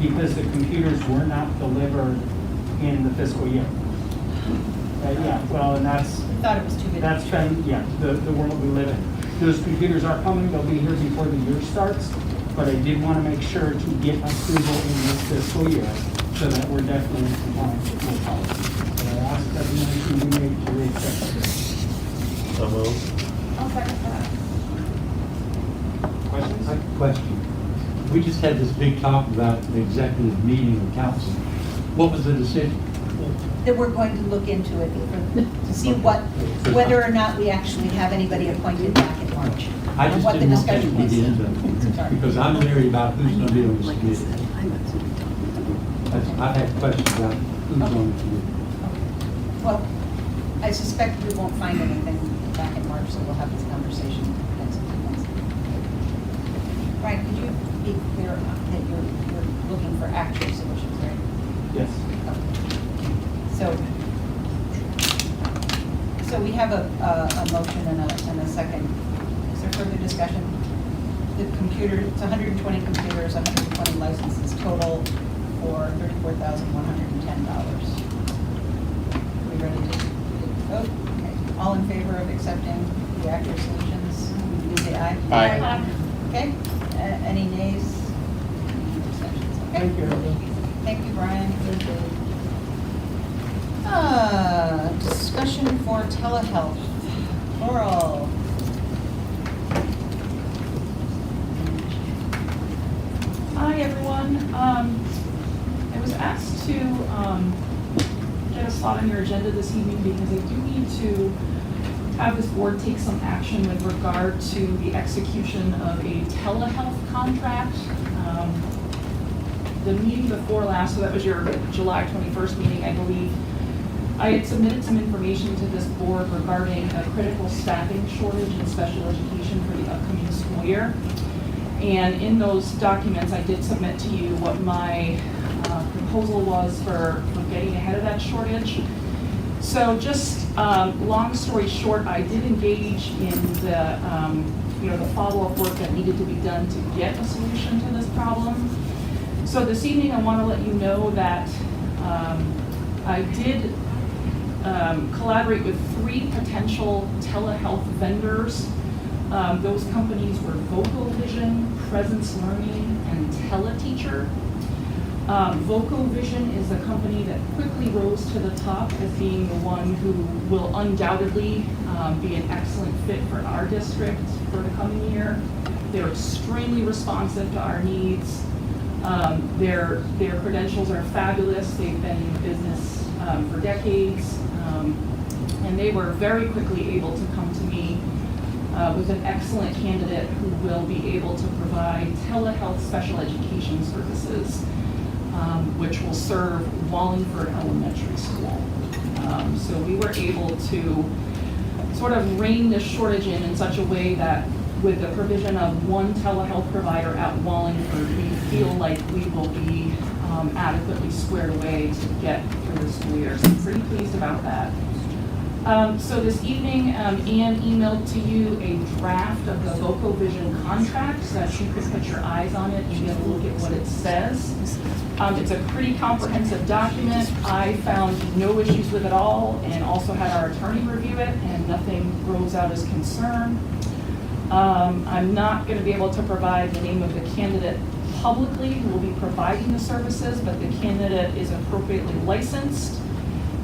because the computers were not delivered in the fiscal year. Yeah, well, and I thought it was too good. that's been, yeah, the world we live in. Those computers are coming, they'll be here before the year starts, but I did want to make sure to get approval in this fiscal year so that we're definitely in compliance with full policy. So I asked that the motion be made to reaccept this. I'll second that. Questions? Question. We just had this big talk about the executive meeting of council. What was the decision? That we're going to look into it to see whether or not we actually have anybody appointed back in March. I or just what the didn't want that to discussion be was. the end of it, Sorry. because I'm leery about who's going to be on this committee. I've had questions about who's on the committee. Well, I suspect we won't find anything back in March, so we'll have this conversation next few months. Ryan, could you be clear that you're looking for actual solutions, right? Yes. So we have a motion and a second. Is there further discussion? The computer, it's 120 computers, 120 licenses total for $34,110. Are we ready to vote? Okay. All in favor of accepting the Active Solutions, please say aye. Aye. Okay. Any nays? Any abstentions? Okay. Thank you. Thank you, Brian. Discussion for telehealth. Laurel. Hi, everyone. I was asked to get a slot on your agenda this evening because I do need to have this board take some action with regard to the execution of a telehealth contract. the meeting before last, so that was your July 21st meeting, I believe, I had submitted some information to this board regarding a critical staffing shortage in special education for the upcoming school year. And in those documents, I did submit to you what my proposal was for getting ahead of that shortage. So just long story short, I did engage in the the follow-up work that needed to be done to get a solution to this problem. So this evening, I want to let you know that I did collaborate with 3 potential telehealth vendors. Those companies were VocoVision, Presence Learning, and Teleteacher. VocoVision is a company that quickly rose to the top as being the one who will undoubtedly be an excellent fit for our district for the coming year. They're extremely responsive to our needs. Their credentials are fabulous. They've been in business for decades, and they were very quickly able to come to me with an excellent candidate who will be able to provide telehealth special education services, which will serve Wallingford Elementary School. So we were able to sort of rein this shortage in such a way that with the provision of one telehealth provider at Wallingford, we feel like we will be adequately squared away to get through the school year. So I'm pretty pleased about that. So this evening, Ann emailed to you a draft of the VocoVision contract so that you could put your eyes on it and get a look at what it says. It's a pretty comprehensive document. I found no issues with it all and also had our attorney review it, and nothing rose out as concern. I'm not going to be able to provide the name of the candidate publicly who will be providing the services, but the candidate is appropriately licensed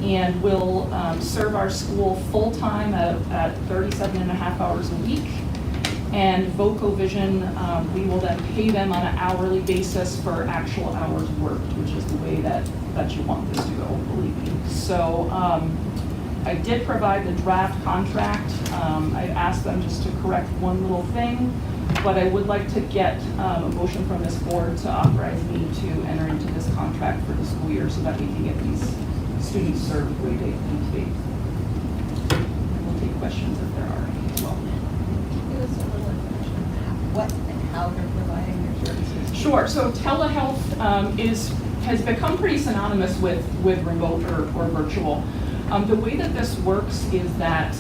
and will serve our school full-time at 37 and a half hours a week. And VocoVision, we will then pay them on an hourly basis for actual hours worked, which is the way that you want this to go, believe me. So I did provide the draft contract. I asked them just to correct one little thing, but I would like to get a motion from this board to authorize me to enter into this contract for the school year so that we can get these students served the way they need to be. We'll take questions if there are any as well. Give us a little information on what and how they're providing their services. Sure. So telehealth has become pretty synonymous with remote or virtual. The way that this works is that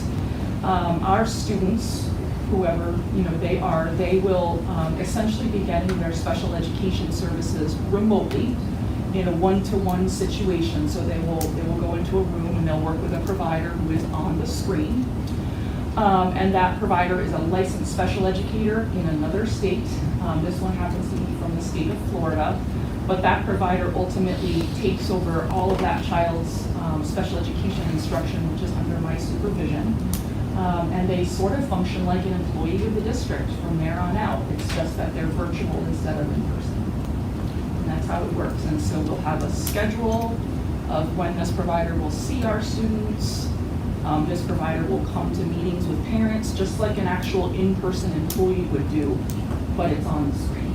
our students, whoever they will essentially be getting their special education services remotely in a one-to-one situation. So they will go into a room and they'll work with a provider who is on the screen. And that provider is a licensed special educator in another state. This one happens to be from the state of Florida. But that provider ultimately takes over all of that child's special education instruction, which is under my supervision. And they sort of function like an employee of the district from there on out. It's just that they're virtual instead of in person. And that's how it works. And so we'll have a schedule of when this provider will see our students. This provider will come to meetings with parents just like an actual in-person employee would do, but it's on the screen.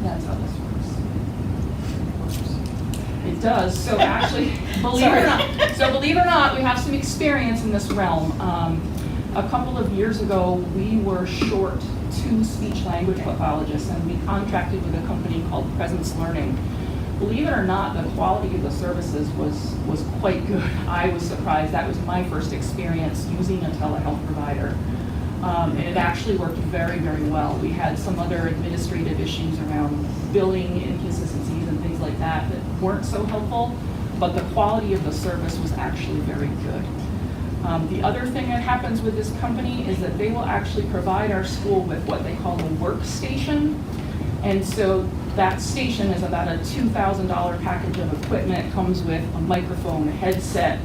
That's how this works. It does. So actually, believe it or not, we have some experience in this realm. A couple of years ago, we were short 2 speech-language pathologists, and we contracted with a company called Presence Learning. Believe it or not, the quality of the services was quite good. I was surprised. That was my first experience using a telehealth provider. And it actually worked very, very well. We had some other administrative issues around billing inconsistencies and things like that weren't so helpful, but the quality of the service was actually very good. The other thing that happens with this company is that they will actually provide our school with what they call a workstation. And so that station is about a $2,000 package of equipment. It comes with a microphone, a headset,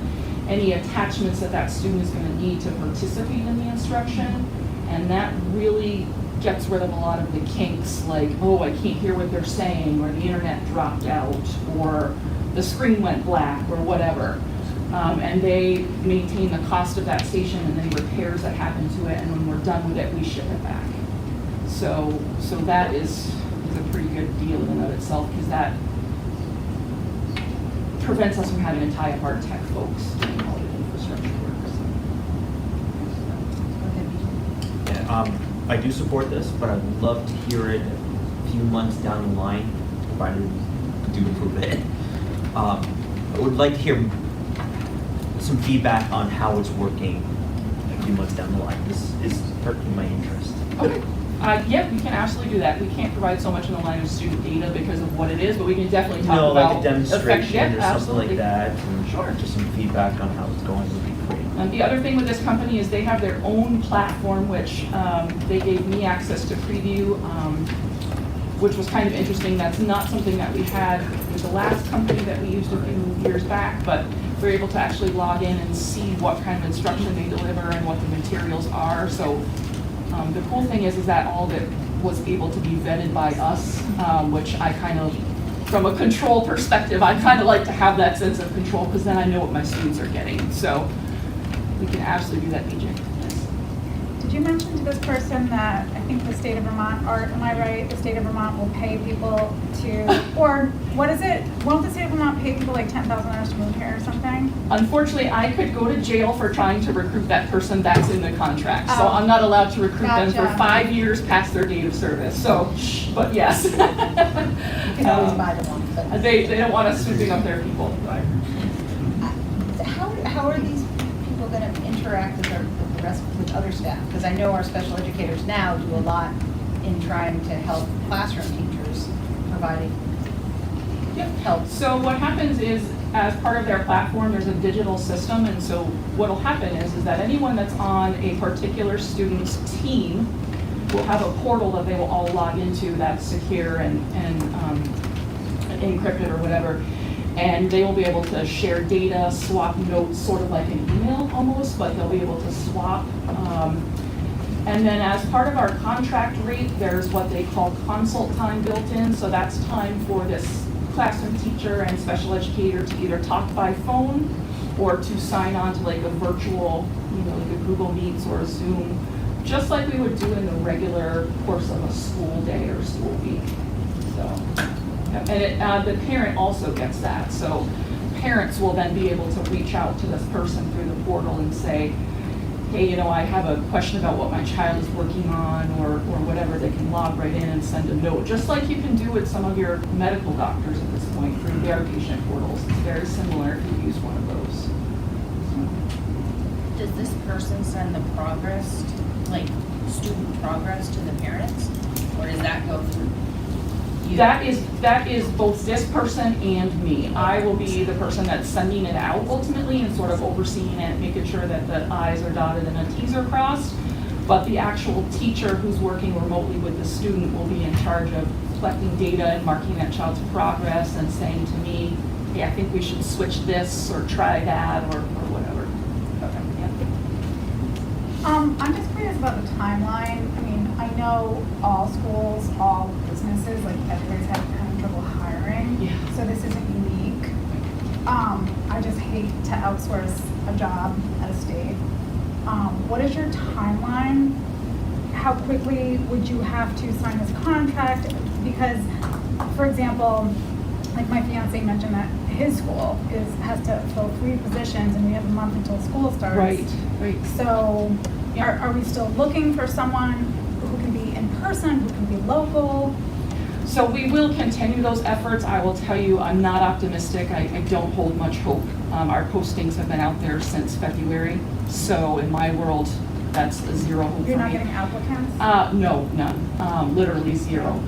any attachments that student is going to need to participate in the instruction. And that really gets rid of a lot of the kinks, like, oh, I can't hear what they're saying, or the internet dropped out, or the screen went black, or whatever. And they maintain the cost of that station and any repairs that happen to it, and when we're done with it, we ship it back. So that is is a pretty good deal in and of itself, because that prevents us from having to tie up our tech folks doing all the infrastructure work. Yeah, I do support this, but I'd love to hear it a few months down the line, provided we do approve it. I would like to hear some feedback on how it's working a few months down the line. This is perking my interest. Okay. Yeah, we can absolutely do that. We can't provide so much in the line of student data because of what it is, but we can definitely talk about like a demonstration yeah, or something absolutely. like that. And Sure. Just some feedback on how it's going would be great. And the other thing with this company is they have their own platform, which they gave me access to preview, which was kind of interesting. That's not something that we had with the last company that we used a few years back, but we're able to actually log in and see what kind of instruction they deliver and what the materials are. So the cool thing is that all of it was able to be vetted by us, which I kind of, from a control perspective, I kind of like to have that sense of control, because then I know what my students are getting. So we can absolutely do that, BJ. Did you mention to this person that I think the state of Vermont, or am I right, the state of Vermont will pay people to, or what is it? Won't the state of Vermont pay people like $10,000 to move here or something? Unfortunately, I could go to jail for trying to recruit that person. That's in the contract. So Oh. I'm not allowed to recruit them for Gotcha. 5 years past their date of service. So, but yes. You can always buy them one, but. They don't want us swooping up their people. How are these people going to interact with the rest, with other staff? Because I know our special educators now do a lot in trying to help classroom teachers, providing help. So what happens is, as part of their platform, there's a digital system, and so what'll happen is that anyone that's on a particular student's team will have a portal that they will all log into that's secure and encrypted or whatever. And they will be able to share data, swap notes, sort of like an email almost, but they'll be able to swap. And then as part of our contract rate, there's what they call consult time built in. So that's time for this classroom teacher and special educator to either talk by phone or to sign on to like a virtual, like a Google Meets or a Zoom, just like we would do in the regular course of a school day or school week. So. And the parent also gets that. So parents will then be able to reach out to this person through the portal and say, hey, I have a question about what my child is working on or whatever. They can log right in and send a note, just like you can do with some of your medical doctors at this point through their patient portals. It's very similar if you use one of those. Does this person send the progress, like student progress to the parents? Or does that go through you? That is both this person and me. I will be the person that's sending it out ultimately and sort of overseeing it, making sure that the I's are dotted and the T's are crossed. But the actual teacher who's working remotely with the student will be in charge of collecting data and marking that child's progress and saying to me, hey, I think we should switch this or try that or whatever. Okay, yeah. I'm just curious about the timeline. I mean, I know all schools, all businesses, like everybody's having trouble hiring. Yeah. So this isn't unique. I just hate to outsource a job at a state. What is your timeline? How quickly would you have to sign this contract? Because, for example, like my fiance mentioned that his school has to fill 3 positions and we have a month until school starts. Right. So are we still looking for someone who can be in person, who can be local? So we will continue those efforts. I will tell you, I'm not optimistic. I don't hold much hope. Our postings have been out there since February. So in my world, that's a zero hope for me. You're not getting applicants? No, none. Literally zero.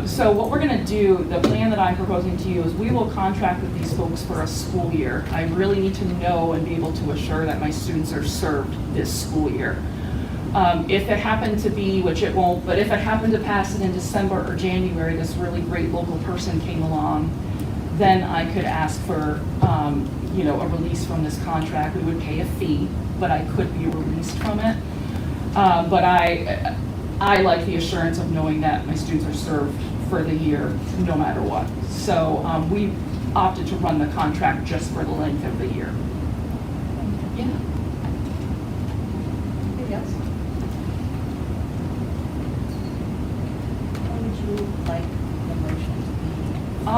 So what we're going to do, the plan that I'm proposing to you is we will contract with these folks for a school year. I really need to know and be able to assure that my students are served this school year. If it happened to be, which it won't, but if it happened to pass it in December or January, this really great local person came along, then I could ask for, a release from this contract. We would pay a fee, but I could be released from it. But I like the assurance of knowing that my students are served for the year, no matter what. So we opted to run the contract just for the length of the year. Yeah. Anybody else? How would you like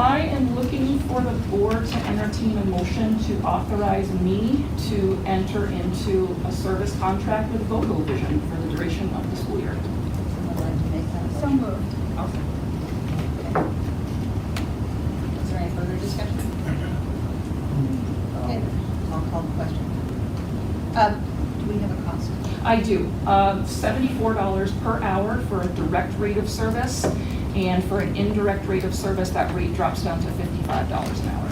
I am looking for the board to entertain a motion to authorize me to enter into a service contract with Voco Vision for the duration of the school year. Someone like to make that So motion? moved. Is there any further discussion? Okay, I'll call the question. Do we have a cost? I do. $74 per hour for a direct rate of service, and for an indirect rate of service, that rate drops down to $55 an hour.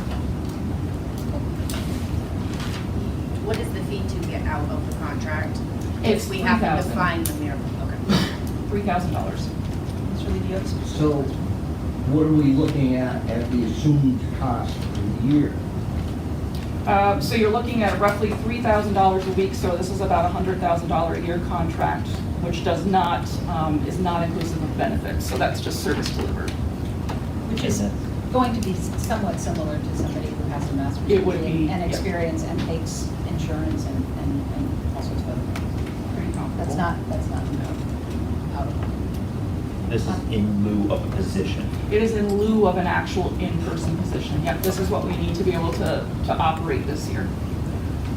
What is the fee to get out of the contract? It's If we happen to $3,000. find the miracle, okay. $3,000. Mr. Levioso? So what are we looking at the assumed cost for the year? So you're looking at roughly $3,000 a week, so this is about a $100,000 a year contract, which does not, is not inclusive of benefits, so that's just service delivered. Which is going to be somewhat similar to somebody who has a master's It would degree be, and yeah. experience and takes insurance and all sorts of other things. Pretty comparable. That's not out of line. This is in lieu of a position. It is in lieu of an actual in-person position. Yep, this is what we need to be able to operate this year.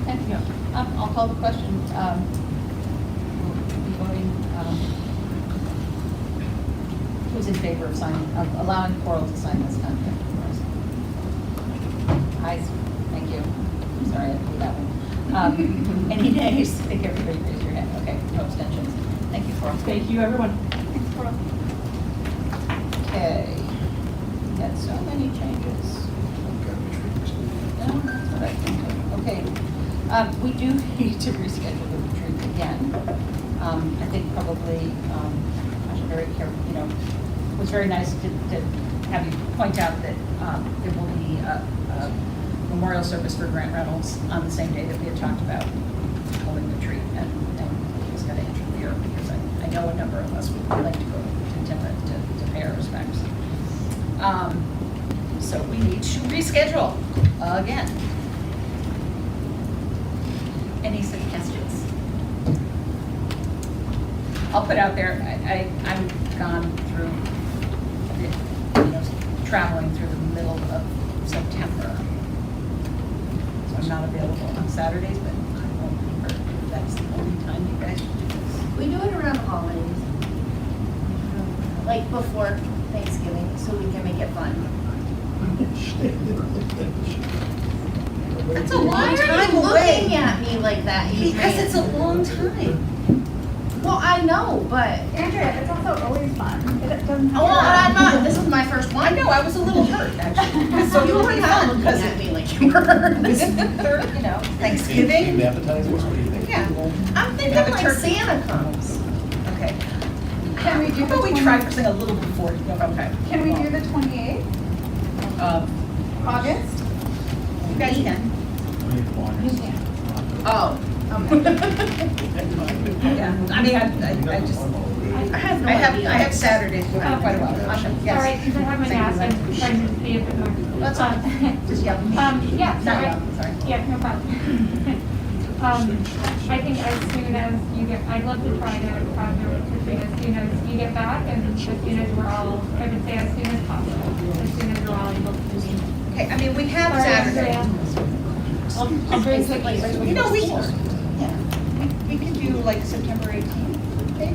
Okay, Yep. I'll call the question. We'll be voting, who's in favor of signing, of allowing Coral to sign this contract for us? Ayes, thank you. I'm sorry, I didn't do that one. Any nays? I think everybody raise your hand. Okay, no abstentions. Thank you, Coral. Thank you, everyone. Thanks, Coral. Okay, we had so many changes. No, that's what I think. Okay, we do need to reschedule the retreat again. I think probably, I should very careful, it was very nice to have you point out that there will be a memorial service for Grant Reynolds on the same day that we had talked about holding the retreat, and he's got to interfere because I know a number of us would like to go to Timber to pay our respects. So we need to reschedule again. Any suggestions? I'll put out there, I'm gone through, traveling through the middle of September. So I'm not available on Saturdays, but I won't be hurt if that's the only time you guys should do this. We do it around the holidays. Like before Thanksgiving, so we can make it fun. That's a long Why are time you away. looking at me like that? You Because man? it's a long time. Well, I know, but. Andrea, it's also always fun. It doesn't have Oh, to. I'm not, this is my first one. I know, I was a little hurt, actually. So You it'll were be not fun, looking because at me like you were. this is the third, Thanksgiving. Themed appetizers, what do you think? Yeah. I'm thinking Have a like turkey. Santa comes. Okay. Can we do How about the we try for something a little before November? Can we do the 28th, August? You guys can. You can. Oh. Yeah, I mean, I just, I have no I idea. have Saturdays quite a while. Yes. Sorry, since I haven't asked, I'm trying to see if it works. That's fine. Just yell. Yeah, Not sorry. yell, sorry. Yeah, no problem. I think as soon as you get, I'd love to try to project as soon as you get back and as soon as we're all, I would say as soon as possible, as soon as we're all able to meet. Okay, I mean, we have Sorry, Saturday. Andrea. I'll bring cookies. We can do like September 18th.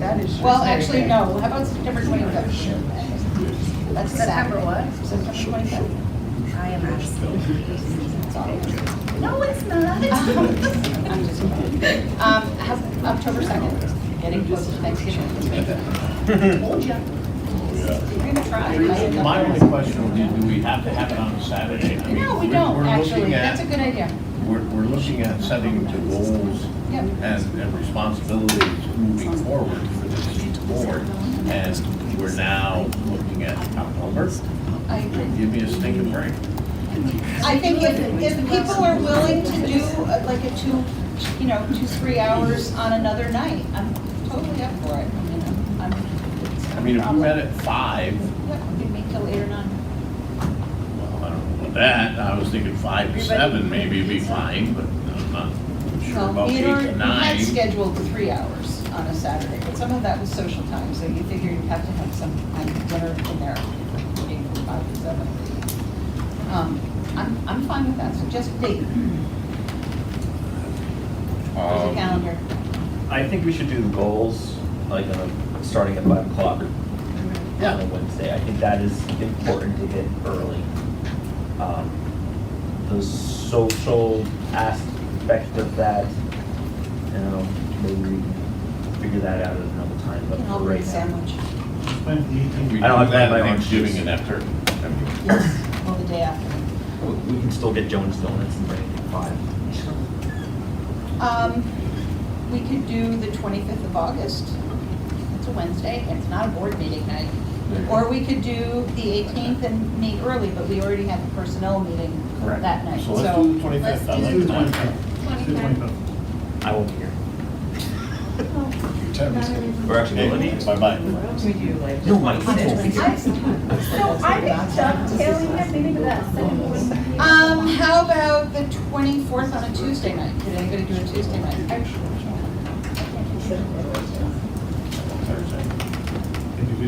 That is. Well, actually, no, how about September 25th? That's September what? September 25th. I am out of state. It's all good. No, it's not. I'm just kidding. How's October 2nd, getting close to Thanksgiving. Told ya. We're gonna try. My only question would be, do we have to have it on a Saturday? I mean, No, we we're- don't, we're actually. looking That's a at- good idea. We're looking at setting the goals Yep. and responsibilities moving forward for this board. And we're now looking at October. I agree. Give me a stinking break. I think if people are willing to do like a 2-3 hours on another night, I'm totally up for it. I mean, if we met at 5, Yeah, we can meet till 8 or 9. well, I don't know about that. I was thinking 5 to 7 maybe would be fine, but I'm not sure about 8 to 9. We had scheduled 3 hours on a Saturday, but some of that was social time, so you figure you'd have to have some dinner in there, 5 to 7. I'm fine with that, so just a date. Here's a calendar. I think we should do the goals, like, starting at 5 o'clock on a Wednesday. I think that is important to hit early. The social aspect of that, maybe we can figure that out at another time, but I'll for bring right a now. sandwich. We I don't do have that my on orange Thanksgiving juice. and after. Yes, well, the day after. We can still get Jones Donuts and bring it at 5. We could do the 25th of August. It's a Wednesday, it's not a board meeting night. Or we could do the 18th and meet early, but we already have a personnel meeting Correct. that night. So let's do the 25th. let's I do like the the 25th. 25th. I won't be here. Your time is good. We're actually going to It's my mind. No, my kids won't be here. So I think dovetailing it maybe to that second one. How about the 24th on a Tuesday night? Did anybody do a Tuesday night?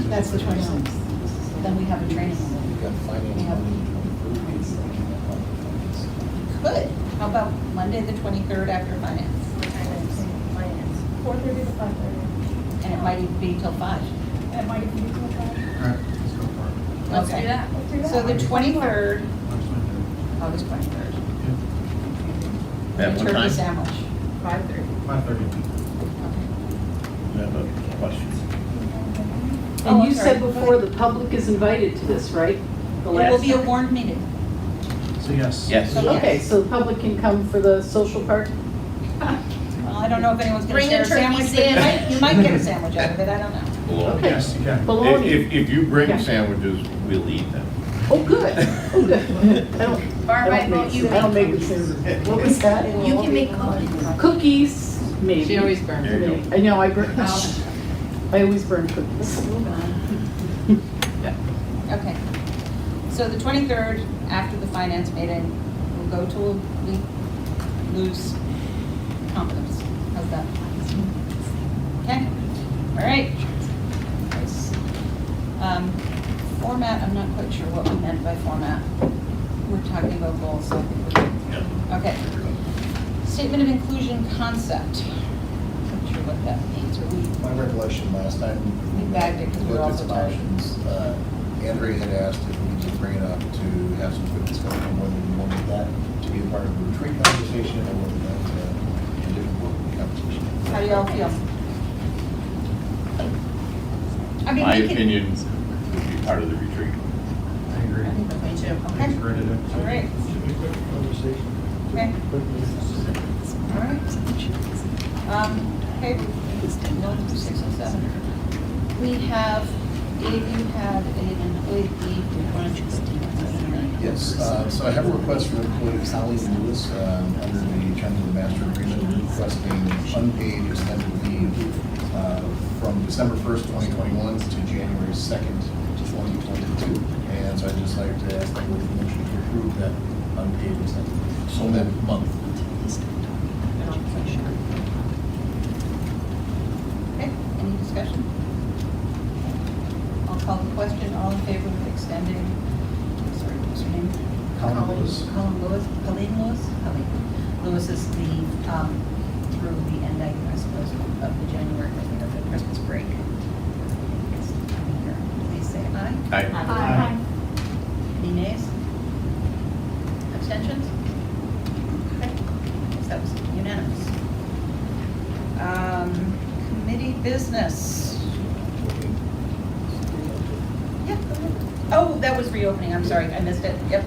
That's the 26th. Then we have a training. We've got finance on the 23rd. Could. How about Monday, the 23rd after finance? 4:30 to 5:30. And it might even be till 5. It might even be till 5. Let's do that. Let's do that. So the 23rd, August 23rd. At what Turkey time? sandwich. 5:30. I have a question. Oh, And I'm you sorry. said before, the public is invited to this, right? The It will last be a time? warned meeting. So yes. Yes. Okay, so the public can come for the social part? Well, I don't know if anyone's going to Bring share a a sandwich, turkey but sandwich. you might get a sandwich out of it, I don't know. Bologna. Okay. Yes, you can. Bologna. If you bring Yeah. sandwiches, we'll eat them. Oh, good. Oh, good. I don't make the sandwich. What was that? You can make cookies. Cookies, maybe. She always burns There you them. go. I know, I always burn cookies. Okay. So the 23rd, after the finance meeting, we'll go to lose confidence. How's that? Okay? All right. Format, I'm not quite sure what we meant by format. We're talking about goals, so I think we're good. Okay. Statement of inclusion concept. Not sure what that means, or we My recollection last time. We bagged it 'cause we were looked also at some tired. options. Andrea had asked if we could just bring it up to have some quick discussion on whether we wanted that to be a part of the retreat conversation or whether that's a different board conversation. How do y'all feel? I mean, My we can- opinion would be part of the retreat. I agree. Me too. Okay. Agree to that. All right. Should be a quick conversation. Okay. All right. Okay, 1, 6, and 7. We have, Dave, you have an employee leave brunch. Yes, so I have a request from employee Colleen Lewis, under the terms of the master agreement, requesting unpaid extended leave from December 1st, 2021 to January 2nd, 2022. And so I'd just like to ask that with motion to approve that unpaid extended leave. So that month. Okay, any discussion? I'll call the question. All in favor of extending, sorry, what's her name? Colleen Lewis. Colleen Lewis? Colleen Lewis? Colleen. Lewis's leave through the end, I suppose, of the January, of the Christmas break. Please say aye. Aye. Any nays? Abstentions? Okay, so that was unanimous. Committee business. Yeah, go ahead. Oh, that was reopening, I'm sorry, I missed it, yep.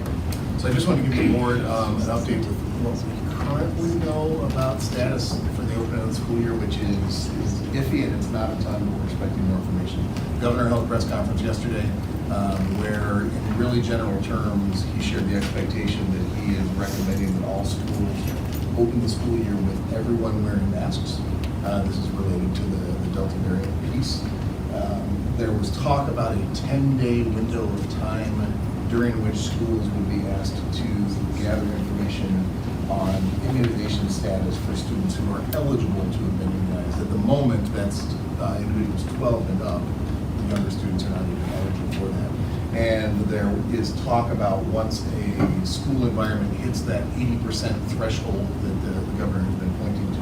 So I just want to give the board an update with what we currently know about status for the opening of the school year, which is iffy, and it's not a ton, but we're expecting more information. Governor held a press conference yesterday where, in really general terms, he shared the expectation that he is recommending that all schools open the school year with everyone wearing masks. This is related to the Delta variant piece. There was talk about a 10-day window of time during which schools would be asked to gather information on immunization status for students who are eligible to have been immunized. At the moment, that's individuals 12 and up. The younger students are not even eligible for that. And there is talk about once a school environment hits that 80% threshold that the governor has been pointing to,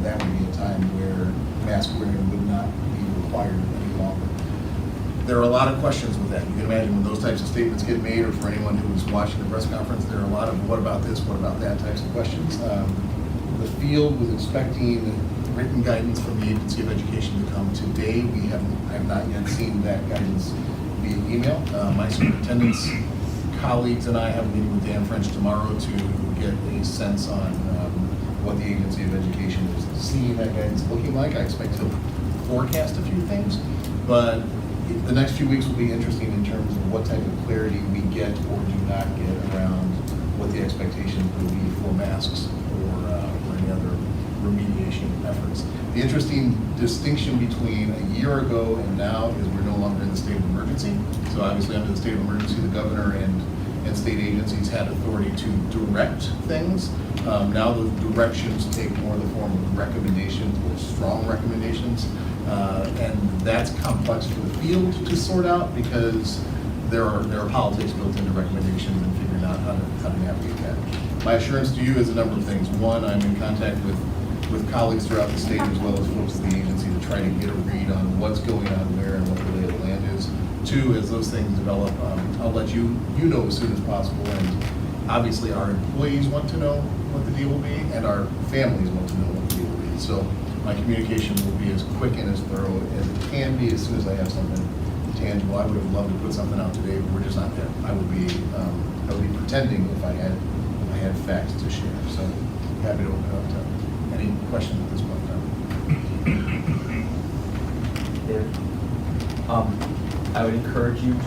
that would be a time where mask wearing would not be required any longer. There are a lot of questions with that. You can imagine when those types of statements get made, or for anyone who was watching the press conference, there are a lot of what about this, what about that types of questions. The field was expecting written guidance from the Agency of Education to come today. I have not yet seen that guidance via email. My superintendent's colleagues and I have a meeting with Dan French tomorrow to get a sense on what the Agency of Education is seeing that guidance looking like. I expect to forecast a few things, but the next few weeks will be interesting in terms of what type of clarity we get or do not get around what the expectations will be for masks or any other remediation efforts. The interesting distinction between a year ago and now is we're no longer in the state of emergency. So obviously under the state of emergency, the governor and state agencies had authority to direct things. Now those directions take more the form of recommendations or strong recommendations. And that's complex for the field to sort out because there are politics built into recommendations and figuring out how to navigate that. My assurance to you is a number of things. One, I'm in contact with colleagues throughout the state as well as folks at the agency to try to get a read on what's going on where and what the lay of the land is. Two, as those things develop, I'll let you know as soon as possible. And obviously our employees want to know what the deal will be and our families want to know what the deal will be. So my communication will be as quick and as thorough as it can be as soon as I have something tangible. I would have loved to put something out today, but we're just not there. I would be pretending if I had facts to share. So happy to open up to any questions at this point in time. I would encourage you to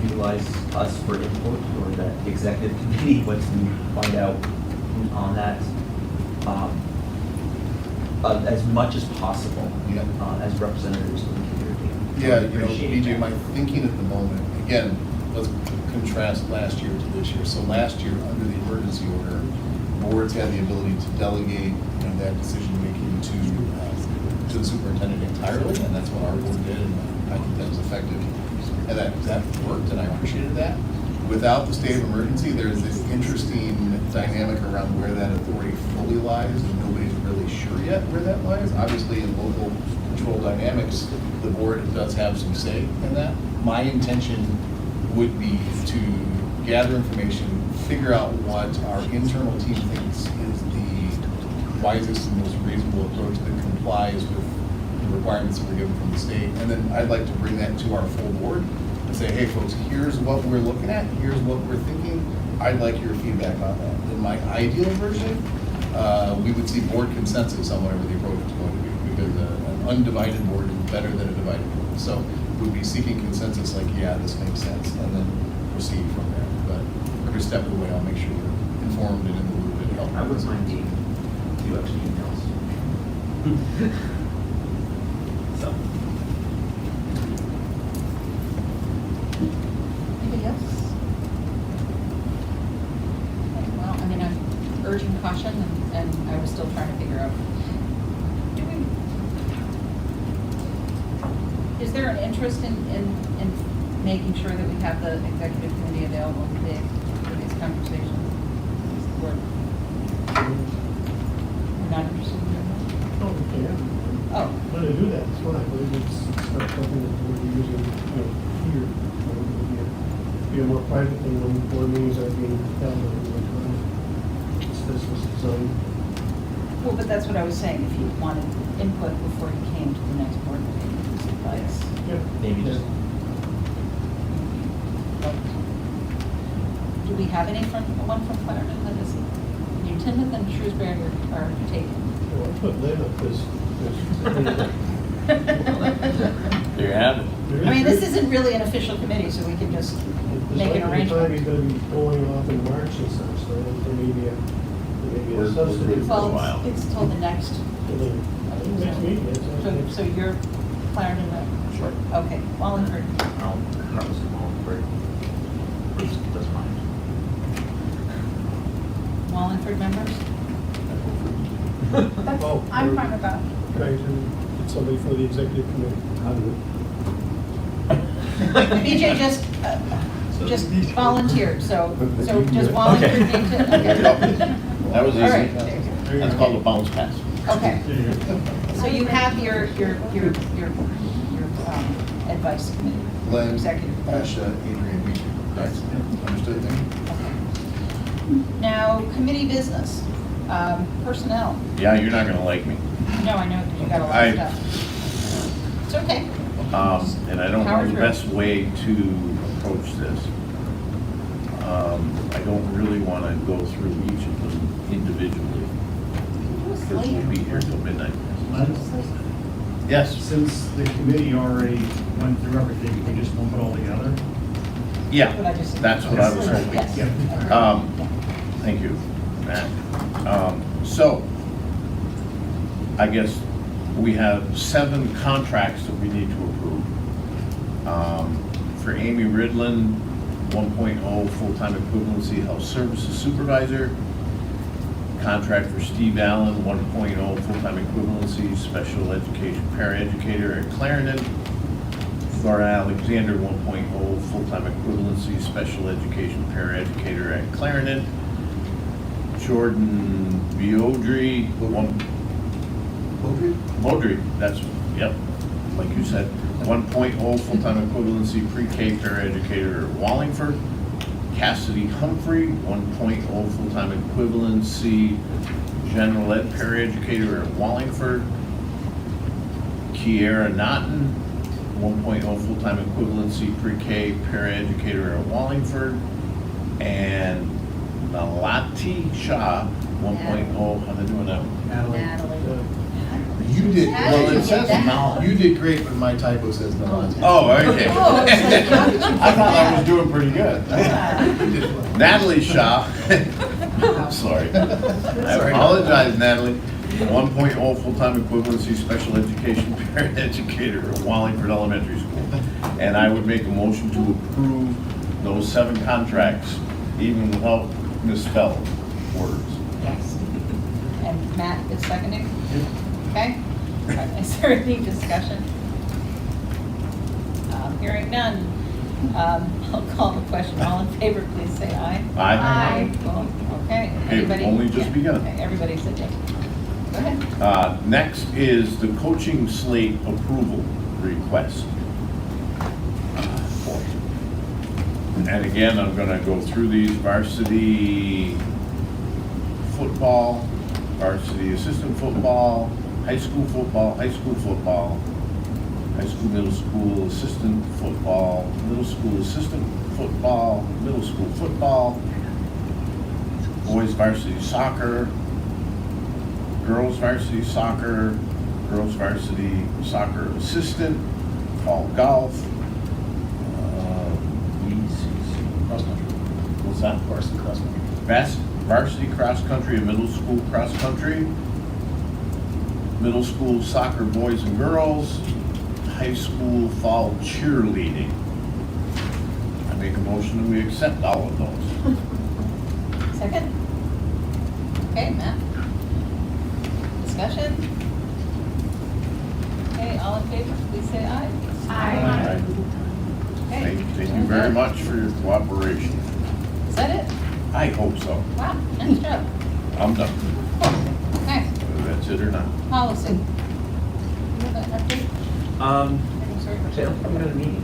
utilize us for input or that executive committee once we find out who's on that. As much as possible, as representatives of the community. Yeah, BJ, my thinking at the moment, again, let's contrast last year to this year. So last year, under the emergency order, boards had the ability to delegate that decision-making to the superintendent entirely, and that's what our board did, and I think that was effective. And that worked, and I appreciated that. Without the state of emergency, there's this interesting dynamic around where that authority fully lies, and nobody's really sure yet where that lies. Obviously, in local control dynamics, the board does have some say in that. My intention would be to gather information, figure out what our internal team thinks is the wisest and most reasonable approach that complies with the requirements that we're given from the state. And then I'd like to bring that to our full board and say, hey folks, here's what we're looking at, here's what we're thinking. I'd like your feedback on that. In my ideal version, we would see board consensus on whatever the approach is going to be, because an undivided board is better than a divided board. So we'd be seeking consensus like, yeah, this makes sense, and then proceed from there. But every step of the way, I'll make sure you're informed and in the loop and help. I wouldn't mind being a few extra emails. So. Anybody else? Well, I mean, I'm urging caution, and I was still trying to figure out, is there an interest in making sure that we have the executive committee available today for these conversations? Is the board not interested in doing that? Oh, yeah. Oh. When they do that, it's fine, but it's not something that we're using, here. Be a more private thing when board meetings are being held at one time. This was designed. Well, but that's what I was saying, if you wanted input before you came to the next board meeting, this advice. Yeah. Maybe just. Do we have any one from Clarendon that is, Timoth and Shrewsbury are taken? Well, I put Lynn up because There you have it. I mean, this isn't really an official committee, so we can just make an arrangement. He's going to be going off in March and such, so there may be a substitute. Well, it's till the next. Next meeting, So you're Clarendon rep? Sure. Okay, Wallingford. Carlos and Wallingford. Bruce doesn't mind. Wallingford members? I'm fine with that. Trying to get somebody for the executive committee. BJ just volunteered, so just volunteered into, okay. That was All right. easy. That's called a bounce pass. Okay. So you have your advice committee, Glenn, executive. Asha, Adrian, me. That's understood then? Now, committee business, personnel. Yeah, you're not gonna like me. No, I know, because you got a lot of stuff. It's okay. And I don't know Power the through. best way to approach this. I don't really wanna go through each of them individually. Because we'll be here till midnight. Yes? Since the committee already went through everything, we just lump it all together? Yeah, What I just said. that's what I was hoping. Yes. Thank you, Matt. So, I guess we have 7 contracts that we need to approve. For Amy Ridlin, 1.0 full-time equivalency health services supervisor. Contract for Steve Allen, 1.0 full-time equivalency special education paraeducator at Clarendon. Laura Alexander, 1.0 full-time equivalency special education paraeducator at Clarendon. Jordan Biodry, Beaudry, that's, yep, like you said, 1.0 full-time equivalency pre-K paraeducator at Wallingford. Cassidy Humphrey, 1.0 full-time equivalency general ed paraeducator at Wallingford. Kiera Naughton, 1.0 full-time equivalency pre-K paraeducator at Wallingford. And Nalati Shah, 1.0, how they doing that? Natalie. You did, How well, did it you says, get that? you did great, but my typo says no. Oh, okay. Oh, it's like, how did you I thought I was do doing pretty good. Natalie Shaw, sorry. I apologize, Natalie. 1.0 full-time equivalency special education paraeducator at Wallingford Elementary School. And I would make a motion to approve those 7 contracts, even without misspelled words. Yes. And Matt is seconding? Okay. All right, is there any discussion? Hearing none. I'll call the question. All in favor, please say aye. Aye. Well, okay. Okay, Anybody? only just Yeah, begun. okay, everybody said yes. Go ahead. Next is the coaching slate approval request. And again, I'm gonna go through these: varsity football, varsity assistant football, high school football, high school football, high school, middle school assistant football, middle school assistant football, middle school football, boys varsity soccer, girls varsity soccer, girls varsity soccer assistant, fall golf. Cross country. What's that? Varsity cross country. Varsity cross country and middle school cross country, middle school soccer boys and girls, high school fall cheerleading. I make a motion that we accept all of those. Second? Okay, Matt? Discussion? Okay, all in favor, please say aye. Aye. Okay. Thank you very much for your cooperation. Is that it? I hope so. Wow, nice job. I'm done. Okay, Whether that's it or not. policy. You have an update? Sorry. Actually, I don't think we had a meeting.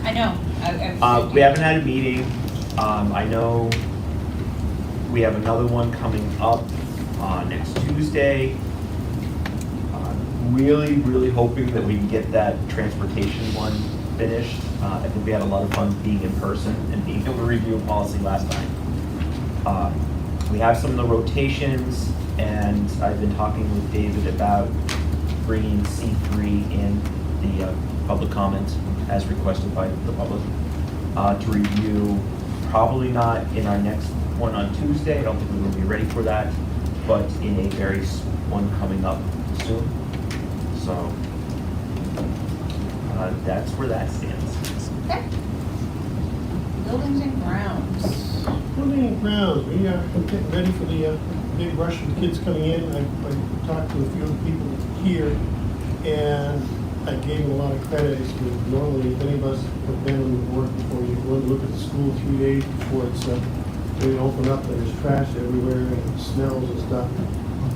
I know. We haven't had a meeting. I know we have another one coming up next Tuesday. Really, really hoping that we can get that transportation one finished. I think we had a lot of fun being in person and being able to review a policy last time. We have some of the rotations, and I've been talking with David about bringing C3 in the public comment as requested by the public to review. Probably not in our next one on Tuesday. I don't think we're going to be ready for that, but in a very one coming up soon. So that's where that stands. Okay. Buildings and grounds. Building and grounds, we are getting ready for the big rush of kids coming in. I talked to a few of the people here, and I gave them a lot of credit. Normally, if any of us have been look at the school 3 days before it's, they open up, and there's trash everywhere, and it smells and stuff.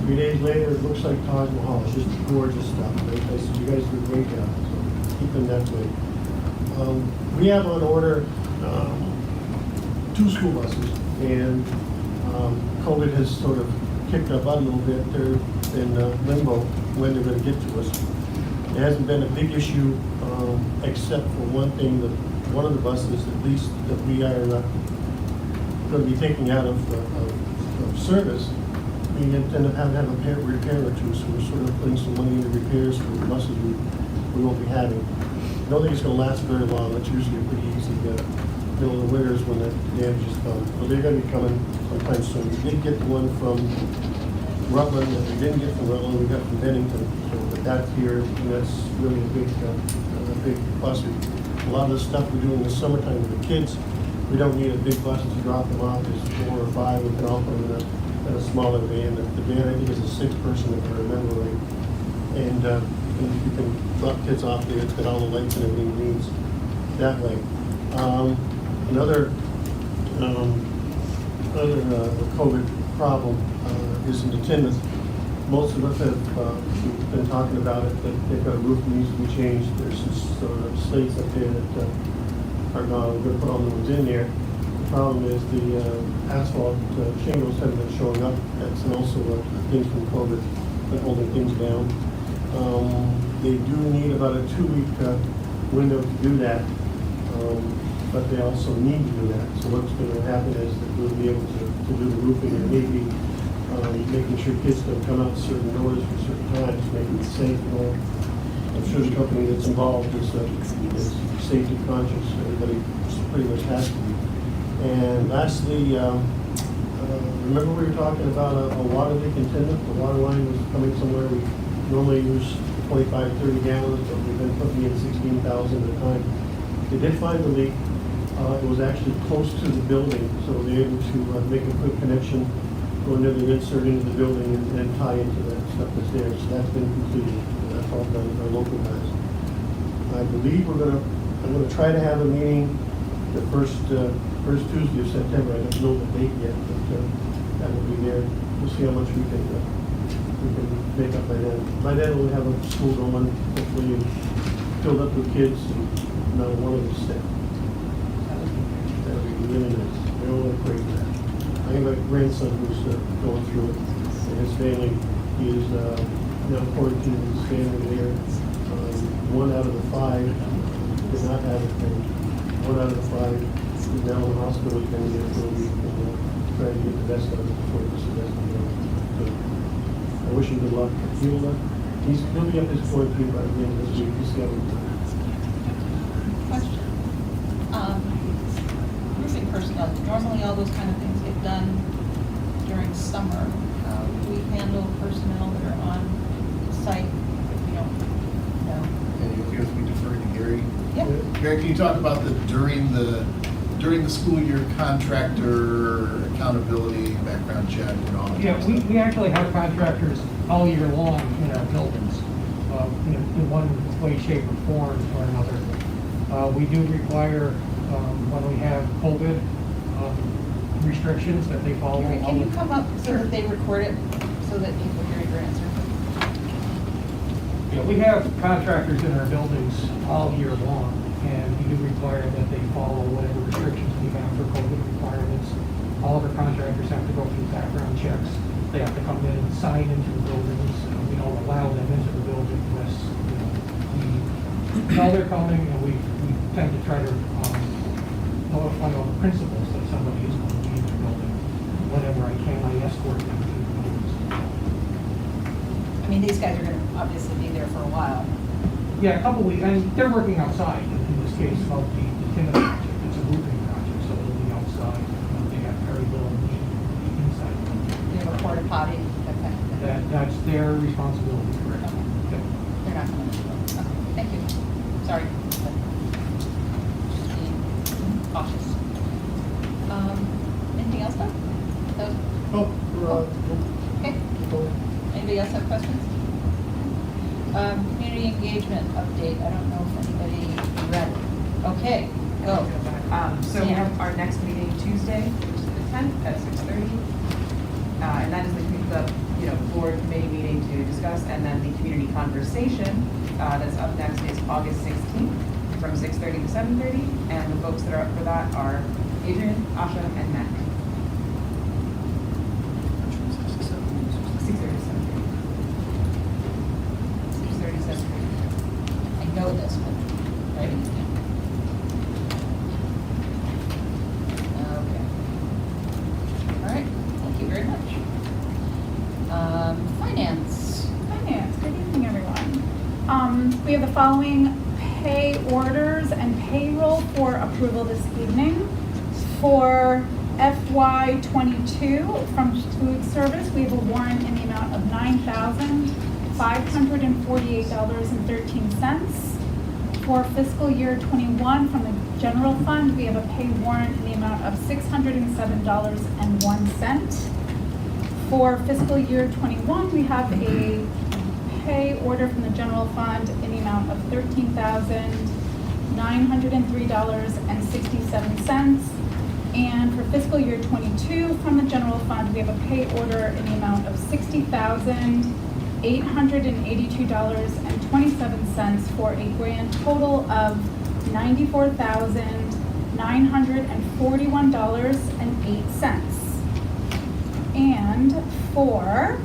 3 days later, it looks like Taj Mahal. It's just gorgeous stuff. I said, you guys do a great job, so keep them that way. We have on order 2 school buses, and COVID has sort of kicked our butt a little bit. They're in limbo when they're going to get to us. It hasn't been a big issue, except for one thing, that one of the buses, at least, that we are going to be taking out of service, we end up having to have a repair or two, so we're sort of putting some money into repairs for the buses we won't be having. I don't think it's going to last very long. It's usually a pretty easy middle of the winters when the damages come. But they're going to be coming sometime soon. We did get the one from Rutland that we didn't get from Rutland, we got from Bennington. So, but that's here, and that's really a big plus. A lot of the stuff we're doing in the summertime with the kids, we don't need a big bus to drop them off. There's 4 or 5. We can all put them in a smaller van. The van, I think, is a 6-person, if I remember right. And you can drop kids off there. It's got all the lights and everything it needs that way. Another COVID problem is in attendance. Most of us have been talking about it, that they've got a roof that needs to be changed. There's some slates up there that are gone. We're going to put all the ones in there. The problem is the asphalt shingles haven't been showing up. That's also a thing from COVID, been holding things down. They do need about a 2-week window to do that, but they also need to do that. So what's going to happen is that we'll be able to do the roofing, and maybe making sure kids don't come out certain doors for certain times, making it safe. I'm sure the company that's involved is safety conscious. Everybody pretty much has to be. And lastly, remember we were talking about a water leak in Tindon? The water line was coming somewhere. We normally use 25, 30 gallons, but we've been putting in 16,000 at a time. They did find the leak. It was actually close to the building, so they were able to make a quick connection, go into the insert into the building, and tie into that stuff that's there. So that's been completed. That's all done by local guys. I believe I'm gonna try to have a meeting the first Tuesday of September. I don't know the date yet, but that will be there. We'll see how much we can make up by then. By then we'll have a school going, hopefully filled up with kids, and not one of them sick. That would be really nice. We're all great for that. I have a grandson who's going through it, and his family, he is now quarantined with his family there. 1 out of the 5 did not have it. 1 out of the 5 is now in the hospital. He's been there for a week, and trying to get the best out of it before this is so I wish him good luck. He'll be up his quarantine by the end of this week. We'll see how we do. Question. Roofing personnel, normally all those kind of things get done during summer. How do we handle personnel that are on site if we don't know? And you'll hear me deferring to Gary. Yep. Gary, can you talk about during the school year contractor accountability, background check, and all that? Yeah, we actually have contractors all year long in our buildings, in one way, shape, or form or another. We do require, when we have COVID restrictions, that they follow. Can you come up so that they record it, so that people hear your answer? Yeah, we have contractors in our buildings all year long, and we do require that they follow whatever restrictions we have for COVID requirements. All of our contractors have to go through background checks. They have to come in and sign into the buildings. We don't allow them into the building unless we know they're coming, and we tend to try to notify all the principals that somebody is going to be in the building. Whenever I can, I escort them to the buildings. I mean, these guys are going to obviously be there for a while. Yeah, a couple weeks, and they're working outside in this case about the Timothy project. It's a roofing project, so they'll be outside. They have very little need inside. They have a porta potty, that kind of thing. That's their responsibility, correct? Okay. They're not going to. Okay, thank you. Sorry. Just being cautious. Anything else, though? Okay. Anybody else have questions? Community engagement update. I don't know if anybody read it. Okay, go. So we have our next meeting Tuesday, which is the 10th at 6:30. And that is the board committee meeting to discuss, and then the community conversation that's up next is August 16th from 6:30 to 7:30. And the folks that are up for that are Adrian, Asha, and Mac. 6:30 to 7:30. 6:30 to 7:30. I know this, but writing it down. Okay. All right, thank you very much. Finance. Finance, good evening, everyone. We have the following pay orders and payroll for approval this evening. For FY '22, from food service, we have a warrant in the amount of $9,548.13. For fiscal year '21, from the general fund, we have a pay warrant in the amount of $607.01. For fiscal year '21, we have a pay order from the general fund in the amount of $13,903.67. And for fiscal year '22, from the general fund, we have a pay order in the amount of $60,882.27 for a grand total of $94,941.08. And for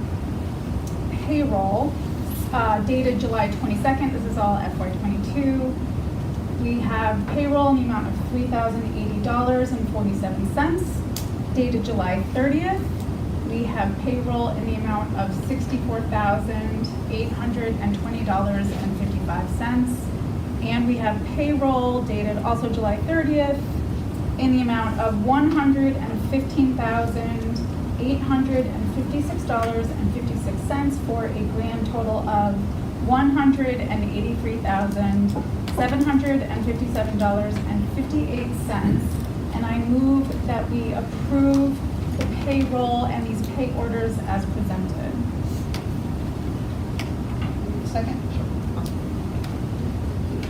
payroll, dated July 22nd, this is all FY '22, we have payroll in the amount of $3,080.47. Dated July 30th, we have payroll in the amount of $64,820.55. And we have payroll dated also July 30th in the amount of $115,856.56 for a grand total of $183,757.58. And I move that we approve the payroll and these pay orders as presented. Second?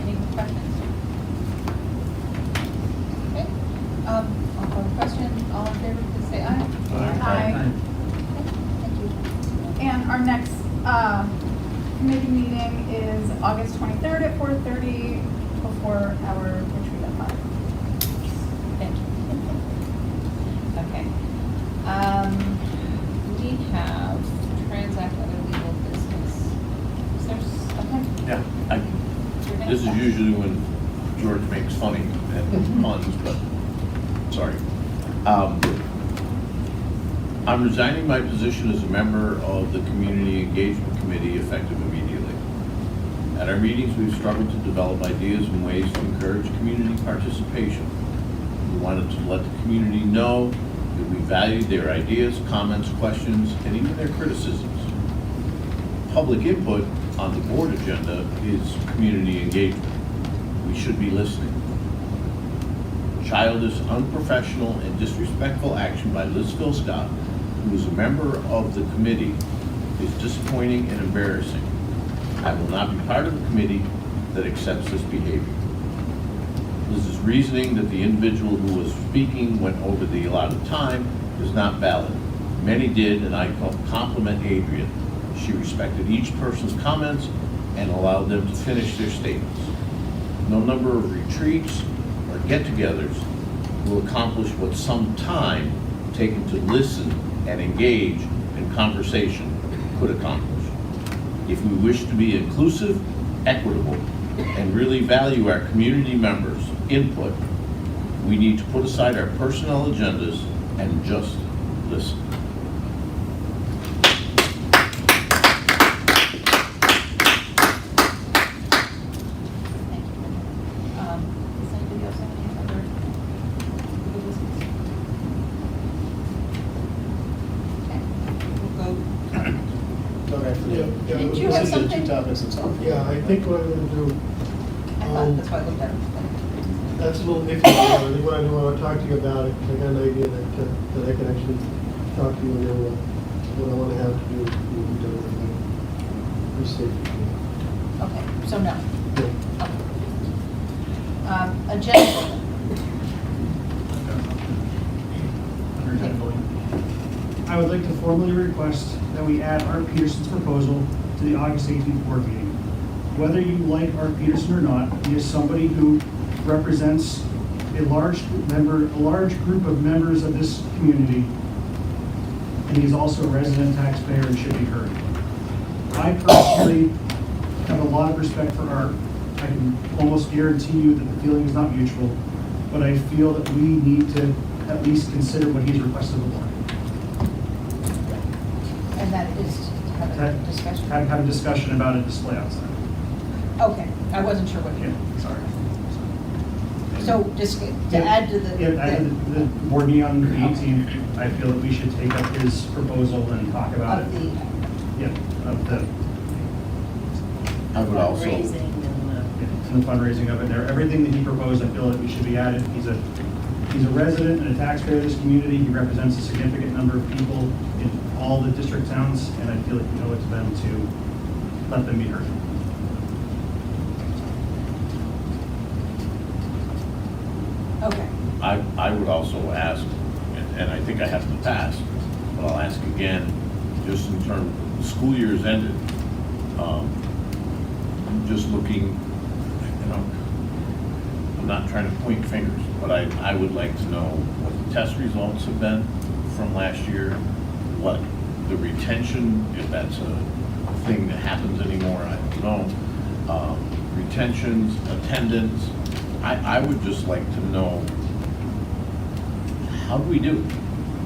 Any questions? Okay, I'll call the question. All in favor, please say aye. Aye. Okay, thank you. And our next committee meeting is August 23rd at 4:30 before our retreat at 5. Thank you. Okay. We have transact other legal business. Is there something? Yeah, You're gonna this is say? usually when George makes funny and puns, but, sorry. I'm resigning my position as a member of the Community Engagement Committee effective immediately. At our meetings, we've struggled to develop ideas and ways to encourage community participation. We wanted to let the community know that we valued their ideas, comments, questions, and even their criticisms. Public input on the board agenda is community engagement. We should be listening. Childish, unprofessional, and disrespectful action by Liz Philscott, who is a member of the committee, is disappointing and embarrassing. I will not be part of a committee that accepts this behavior. Liz's reasoning that the individual who was speaking went over the allotted time is not valid. Many did, and I compliment Adrian. She respected each person's comments and allowed them to finish their statements. No number of retreats or get-togethers will accomplish what some time taken to listen and engage in conversation could accomplish. If we wish to be inclusive, equitable, and really value our community members' input, we need to put aside our personnel agendas and just listen. Thank you. Does anybody else have any other legal business? Okay, we'll go. Did you have something? Yeah, I think what I'm gonna do, That's why I looked at it. that's a little iffy. I think what I want to talk to you about it, 'cause I got an idea that I can actually talk to you and then what I want to have to do will be done with the safety. Okay, so no. Yeah. Agenda. would like to formally request that we add Art Peterson's proposal to the August 18th board meeting. Whether you like Art Peterson or not, he is somebody who represents a large group of members of this community, and he's also a resident taxpayer and should be heard. I personally have a lot of respect for Art. I can almost guarantee you that the feeling is not mutual, but I feel that we need to at least consider what he's requested of the board. And that is to have a discussion? Have a discussion about a display outside. Okay, I wasn't sure what you Yeah, meant. sorry. So just to add to the. Yeah, add to the board meeting on the 18th, I feel that we should take up his proposal and talk about Of it. the, Yeah, of the, I would also, and the fundraising of it there. Everything that he proposed, I feel that we should be added. He's a resident and a taxpayer of this community. He represents a significant number of people in all the district towns, and I feel like we owe it to them to let them be heard. okay. I would also ask, and I think I have in the past, but I'll ask again, just in terms, the school year's ended. Just looking, you know, I'm not trying to point fingers, but I would like to know what the test results have been from last year, what the retention, if that's a thing that happens anymore, I don't know. Retentions, attendance, I would just like to know, how do we do?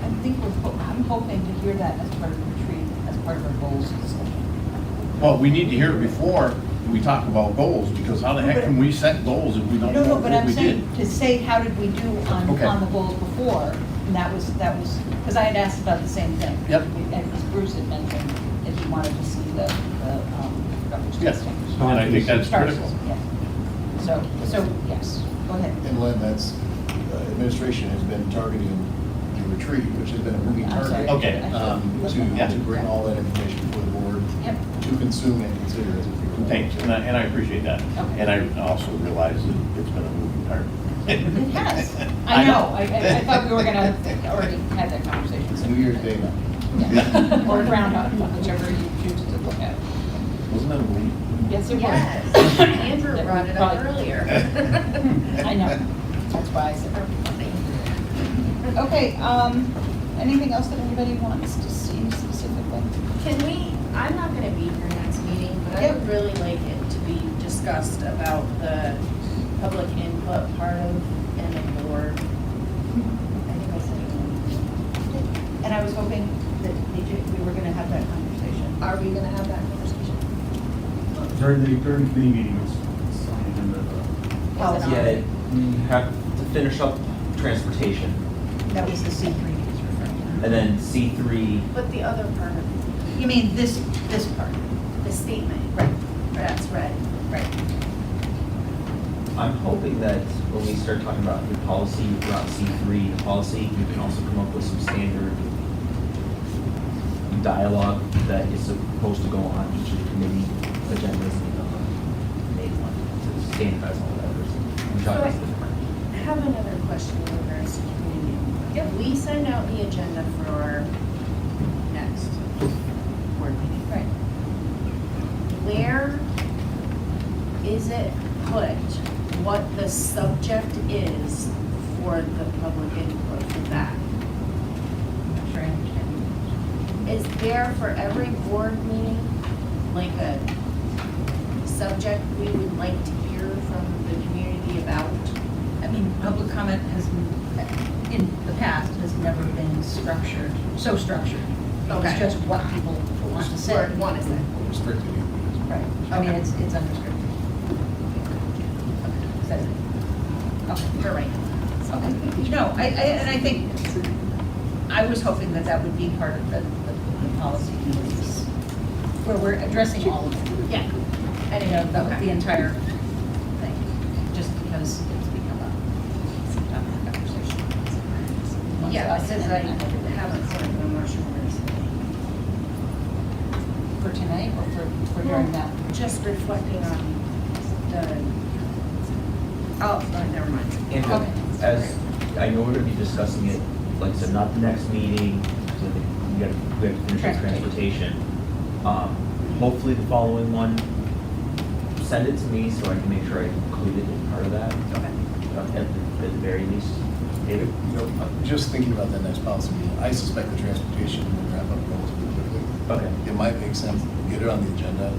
I think I'm hoping to hear that as part of the retreat, as part of our goals discussion. Well, we need to hear it before we talk about goals, because how the heck can we set goals if we don't know No, but what I'm we did? saying, to say, how did we do Okay. on the goals before? And that was, because I had asked about the same thing. Yep. And because Bruce had mentioned that he wanted to see the garbage Yes. testing. And I think that's Star critical. system, yeah. So, yes, go ahead. and Len, that's, administration has been targeting the retreat, which has been a moving I'm sorry. target. Okay. To bring all that information before the board, Yep. to consume and consider as we go. Thanks, and I appreciate that. Okay. And I also realize that it's been a moving target. It has. I know. I thought we were gonna have already had that conversation. It's New Year's Day now. Yeah. Or Groundhog, whichever you choose to look at. Wasn't that a movie? Yes, it was. Yes, Andrew brought it up Probably- earlier. I know. That's why I said. Okay, anything else that anybody wants to see specifically? Can we, I'm not gonna be here next meeting, but I would really like it to be discussed about the public input part of and the board. I think I said it. And I was hoping that we were gonna have that conversation. Are we gonna have that conversation? During the committee meeting, it's on the agenda. Policy. Yeah, we have to finish up transportation, That was the C3 he was referring to. and then C3, But the other part of it, You mean this part? the statement, Right. that's read. Right. I'm hoping that when we start talking about the policy around C3, the policy, we can also come up with some standard dialogue that is supposed to go on each of the committee agendas and make one to standardize all that. So I have another question in regards to community. If we send out the agenda for our next board meeting, Right. where is it put what the subject is for the public input for that? I'm not sure I understand. Is there for every board meeting, like a subject we would like to hear from the community about? I mean, public comment has, in the past, has never been structured, so structured. Okay. It's just what people want to say. Or want to say? Restricted. Right. I mean, it's unrestricted. Says it. Okay. You're right. Okay. No, and I think, I was hoping that that would be part of the policy, is where we're addressing all of it. Yeah. And, you know, the entire thing, just because it's become a topic of conversation. Amongst Yeah, us because and I everybody. haven't sort of been much more For tonight, or for during that? just reflecting on the, oh, never mind. And Okay. as, I know we're gonna be discussing it, like I said, not the next meeting, so I think we have to finish the transportation. Hopefully the following one, send it to me so I can make sure I include it as part of that. Okay. At the very least. David? You know, just thinking about that next policy meeting, I suspect the transportation will wrap up relatively quickly. Okay. It might make sense to get it on the agenda.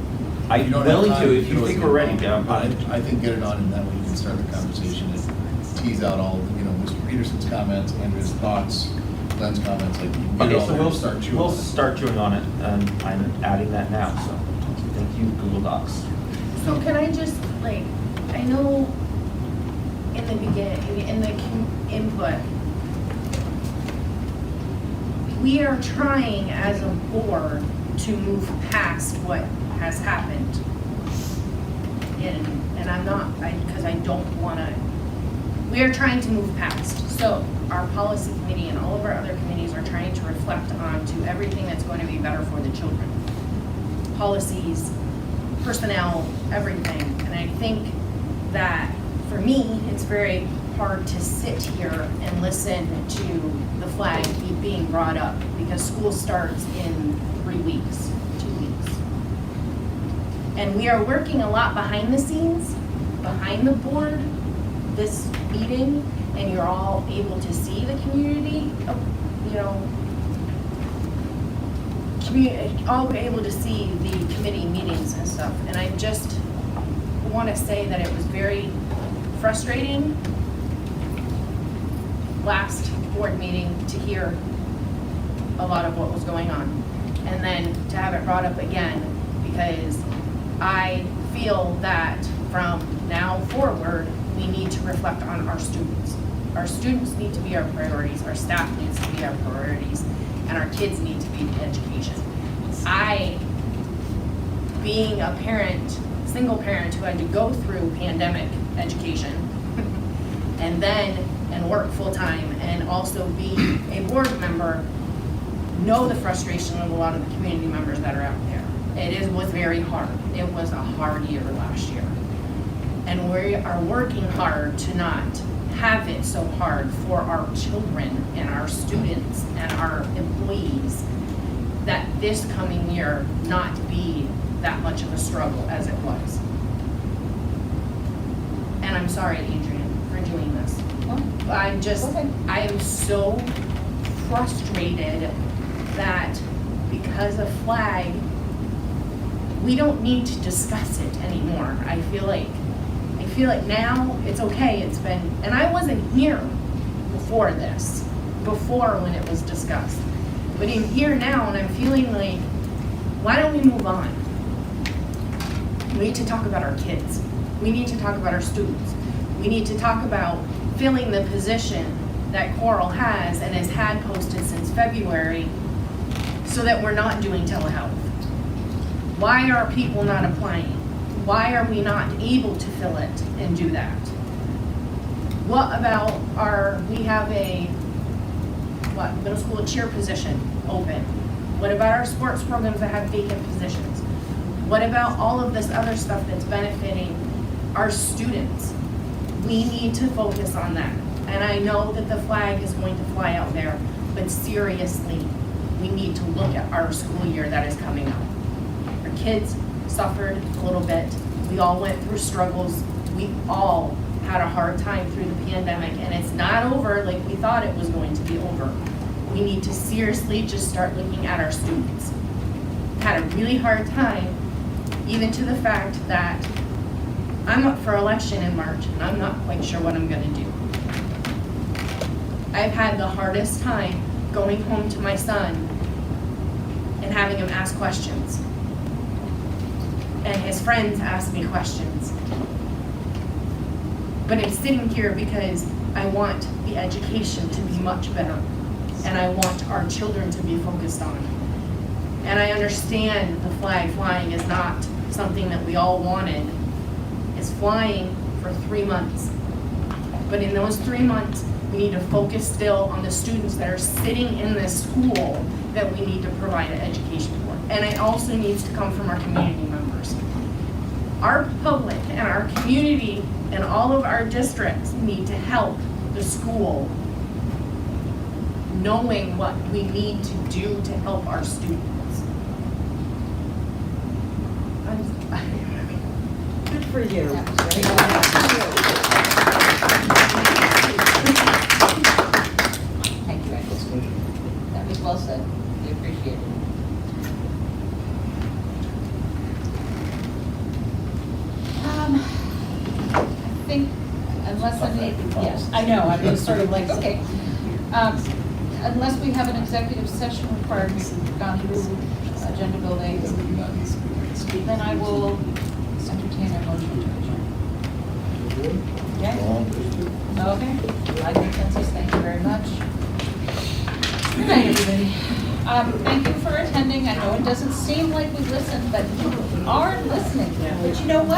I'm If you don't have willing time, to, if you can think always we're get it ready, on. yeah. I think get it on, and that way you can start the conversation and tease out all, Mr. Peterson's comments, Andrew's thoughts, Glenn's comments, like, you can get it Okay, all so there we'll and start chewing we'll on it. start chewing on it, and I'm adding that now, so thank you, Google Docs. So can I just, like, I know in the beginning, in the input, we are trying as a board to move past what has happened. And I'm not, because I don't want to, we are trying to move past. So our policy committee and all of our other committees are trying to reflect on to everything that's going to be better for the children. Policies, personnel, everything. And I think that for me, it's very hard to sit here and listen to the flag being brought up because school starts in 3 weeks, 2 weeks. And we are working a lot behind the scenes, behind the board, this meeting, and you're all able to see the community, all able to see the committee meetings and stuff. And I just want to say that it was very frustrating last board meeting to hear a lot of what was going on. And then to have it brought up again, because I feel that from now forward, we need to reflect on our students. Our students need to be our priorities, our staff needs to be our priorities, and our kids need to be in education. I, being a parent, single parent who had to go through pandemic education, and work full-time, and also be a board member, know the frustration of a lot of the community members that are out there. Was very hard. It was a hard year last year. And we are working hard to not have it so hard for our children and our students and our employees, that this coming year not be that much of a struggle as it was. And I'm sorry, Adrian, for doing this. I am so frustrated that because of flag, we don't need to discuss it anymore. I feel like now it's okay, and I wasn't here before this, when it was discussed. But I'm here now and I'm feeling like, why don't we move on? We need to talk about our kids. We need to talk about our students. We need to talk about filling the position that Coral has and has had posted since February, so that we're not doing telehealth. Why are people not applying? Why are we not able to fill it and do that? What about we have a middle school cheer position open? What about our sports programs that have vacant positions? What about all of this other stuff that's benefiting our students? We need to focus on that. And I know that the flag is going to fly out there, but seriously, we need to look at our school year that is coming up. Our kids suffered a little bit. We all went through struggles. We all had a hard time through the pandemic, and it's not over like we thought it was going to be over. We need to seriously just start looking at our students. Had a really hard time, even to the fact that I'm up for election in March, and I'm not quite sure what I'm gonna do. I've had the hardest time going home to my son and having him ask questions. And his friends ask me questions. But I'm sitting here because I want the education to be much better. And I want our children to be focused on. And I understand the flag flying is not something that we all wanted. It's flying for 3 months. But in those 3 months, we need to focus still on the students that are sitting in this school that we need to provide an education for. And it also needs to come from our community members. Our public and our community and all of our districts need to help the school knowing what we need to do to help our students. Good for you. Thank you, Angela. That was well said. We appreciate it. I think, unless any, yes, I know, I'm just sort of like, okay. Unless we have an executive session required, we've gone through agenda building, then I will entertain a motion to adjourn. Yeah? Okay, I consensus, thank you very much. Good night, everybody. Thank you for attending. I know it doesn't seem like we listened, but you are listening. But you know what?